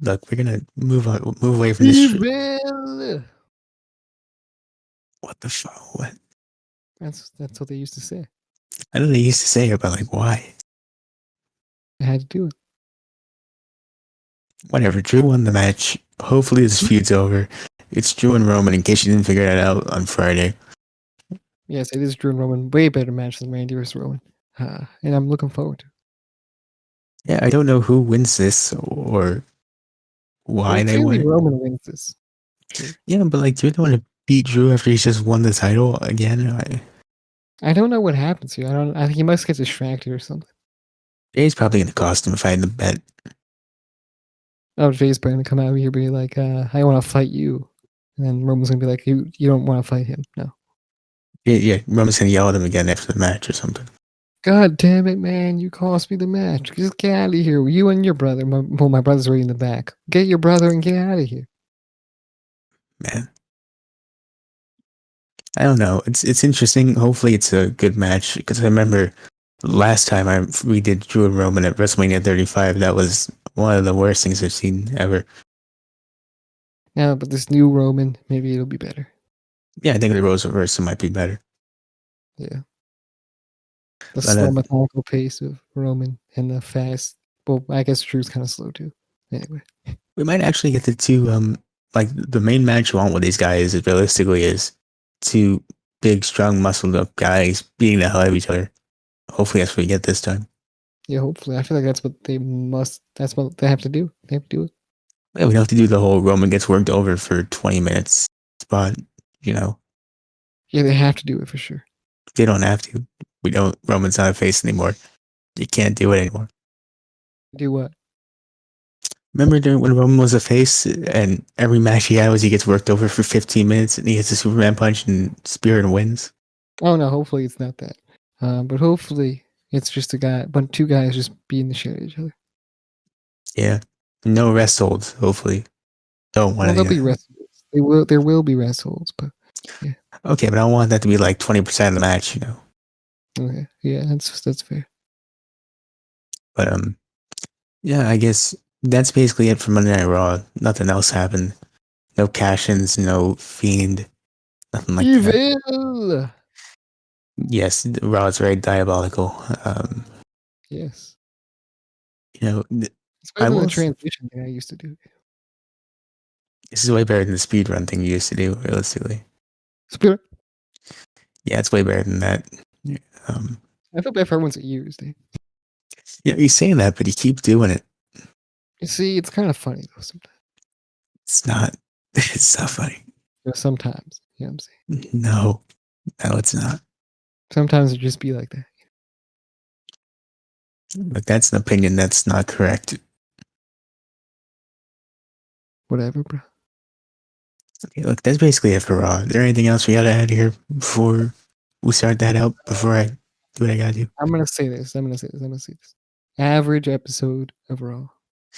Look, we're gonna move away from this. Evil. What the fuck? What? That's what they used to say. I know they used to say it, but like, why? I had to do it. Whatever. Drew won the match. Hopefully this feud's over. It's Drew and Roman. In case you didn't figure that out on Friday. Yes, it is Drew and Roman. Way better match than Randy versus Roman. And I'm looking forward to it. Yeah, I don't know who wins this or why Well, they won clearly it. Roman wins this. Sure. Yeah, but like, do you want to beat Drew after he's just won the title again? I don't know what happens here. I think he must get distracted or something. Jay's probably gonna cost him if I had to bet. Oh, Jay's probably gonna come out here and be like, I want to fight you. And then Roman's gonna be like, you don't want to fight him. No. Yeah, Roman's gonna yell at him again after the match or something. God damn it, man. You cost me the match. Just get out of here. You and your brother. My brother's right in the back. Get your brother and get out of here. Man, I don't know. It's interesting. Hopefully, it's a good match because I remember last time we did Drew and Roman at WrestleMania 35. That was one of the worst things I've seen ever. Yeah, but this new Roman, maybe it'll be better. Yeah, I think the roles reversed might be better. Yeah. The But slow methodical pace of Roman and the fast. Well, I guess Drew's kind of slow too. Anyway. we might actually get the two. Like the main match you want with these guys is realistically is two big, strong, muscled up guys beating the hell out of each other. Hopefully, that's what we get this time. Yeah, hopefully. I feel like that's what they have to do. They have to do it. Yeah, we don't have to do the whole Roman gets worked over for 20 minutes spot. You know, Yeah, they have to do it for sure. they don't have to. We don't. Roman's not a face anymore. You can't do it anymore. Do what? Remember when Roman was a face and every match he had was he gets worked over for 15 minutes and he hits a Superman punch and spear and wins? Oh no, hopefully it's not that. But hopefully it's just but two guys just beating the shit out of each other. Yeah. No rest holds, hopefully. Don't want Well, there'll any of be that. wrestles. There will be wrestles, but yeah, Okay, but I don't want that to be like 20% of the match, you know. okay, yeah, that's fair. But yeah, I guess that's basically it for Monday Night Raw. Nothing else happened. No cash-ins, no Fiend, nothing like that. Evil. Yes, Raw is very diabolical. Yes, You know, it's I better than the was. transition thing I used to do. This is way better than the speed run thing you used to do, realistically. Spirit. Yeah, it's way better than that. Um, I feel bad for everyone's ears, dude. yeah, you say that, but you keep doing it. You see, it's kind of funny though. Sometimes, It's not. It's not funny. sometimes, you know what I'm saying. No, no, it's not. Sometimes it just be like that. But that's an opinion that's not correct. Whatever, bro. Okay, look, that's basically it for Raw. Is there anything else we gotta add here before we start that out? Before I do what I gotta do? I'm gonna say this. I'm gonna say this. I'm gonna say this. Average episode of Raw.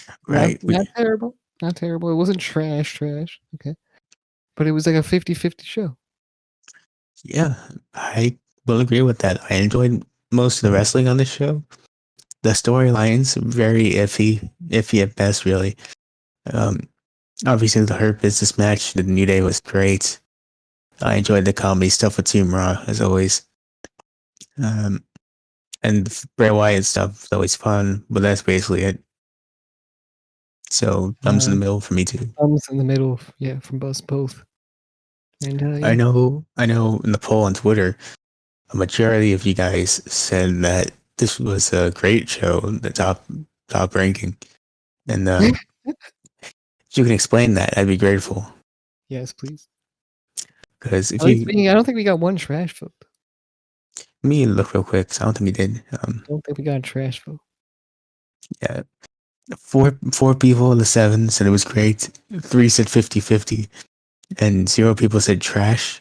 Not Right. not terrible. Not terrible. It wasn't trash. Okay, but it was like a 50-50 show. Yeah, I will agree with that. I enjoyed most of the wrestling on this show. The storylines very iffy at best, really. Um, Obviously the Hurt Business match, the New Day was great. I enjoyed the comedy stuff with Team Raw as always. Um, and the Bray Wyatt stuff is always fun, but that's basically it. So thumbs in the middle for me too. Thumbs in the middle. Yeah, from both. And I yeah, know in the poll on Twitter, a majority of you guys said that this was a great show, the top ranking. And if you can explain that, I'd be grateful. yes, please. Because if At least you I don't think we got one trash vote. let me look real quick, 'cause I don't think we did. I don't think we got a trash vote. Yeah, four people in the seven said it was great. Three said 50-50, and zero people said trash.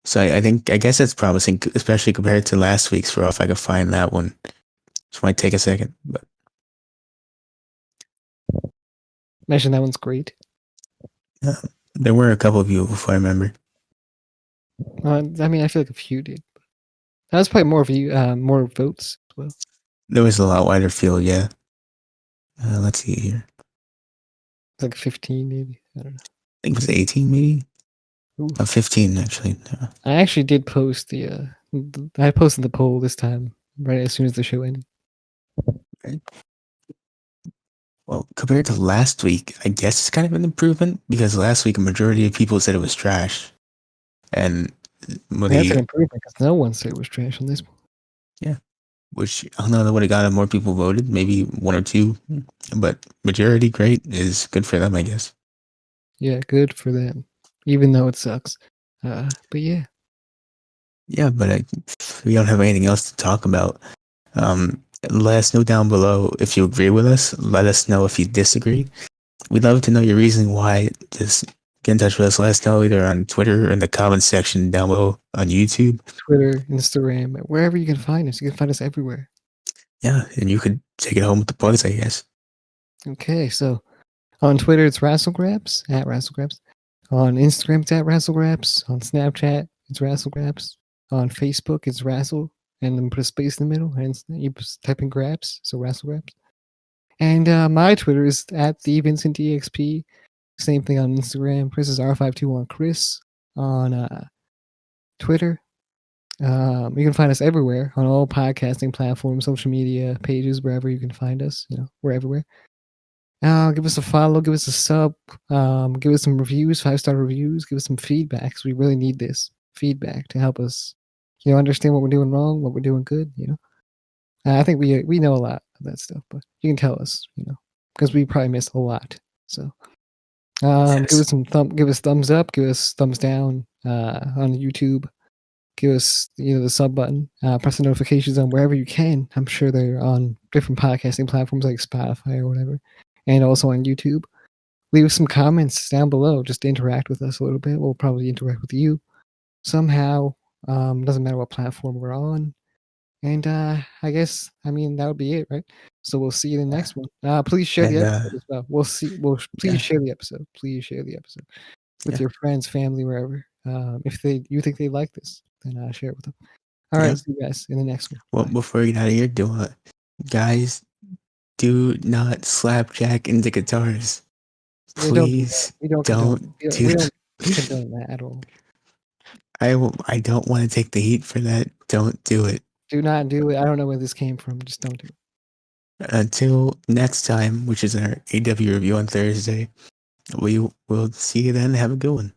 So I guess that's promising, especially compared to last week's Raw. If I could find that one, which might take a second, but Imagine that one's great. there were a couple of you, if I remember. I mean, I feel like a few did. That was probably more of you, more votes as well. There was a lot wider field, yeah. Let's see here. Like 15, maybe. I don't know. I think it was 18, maybe. Oof. 15, actually. I actually did post I posted the poll this time, right as soon as the show ended. Right. Well, compared to last week, I guess it's kind of an improvement because last week a majority of people said it was trash, and when That's an the improvement because no one said it was trash on this one. yeah, which I don't know that would have gotten more people voted, maybe one or two, but majority great is good for them, I guess. Yeah, good for them, even though it sucks. But yeah, Yeah, but we don't have anything else to talk about. Let us know down below if you agree with us. Let us know if you disagree. We'd love to know your reasoning why. Just get in touch with us. Let us know either on Twitter or in the comments section down below on YouTube. Twitter, Instagram, wherever you can find us. You can find us everywhere. Yeah, and you could take it home with the plugs, I guess. Okay, so on Twitter it's Wrassle Graps at Wrassle Graps. On Instagram it's at Wrassle Graps. On Snapchat it's Wrassle Graps. On Facebook it's Wrassle, and then put a space in the middle, and you type in Graps, so Wrassle Graps. And my Twitter is at the Vincent DXP. Same thing on Instagram. Chris is R521 Chris on Twitter. You can find us everywhere on all podcasting platforms, social media pages, wherever you can find us. We're everywhere. Give us a follow, give us a sub, give us some reviews, 5-star reviews, give us some feedback. Because we really need this feedback to help us, understand what we're doing wrong, what we're doing good. I think we know a lot of that stuff, but you can tell us, because we probably miss a lot. So Yes. give us thumbs up, give us thumbs down on YouTube. Give us the sub button. Press the notifications on wherever you can. I'm sure they're on different podcasting platforms like Spotify or whatever, and also on YouTube. Leave us some comments down below. Just to interact with us a little bit. We'll probably interact with you somehow. Doesn't matter what platform we're on. And I guess that would be it, right? So we'll see you in the next one. Please share the And episode as well. Please yeah, share the episode. Please share the episode with yeah, your friends, family, wherever. If you think they like this, then share it with them. All right, yeah. see you guys in the next one. Well, Bye. before we get out of here, guys, do not slapjack into guitars. Yeah, don't do that. Please We don't condone. don't Yeah, do. we don't condone that at all. I don't want to take the heat for that. Don't do it. Do not do it. I don't know where this came from. Just don't do it. Until next time, which is our AW review on Thursday, we will see you then. Have a good one.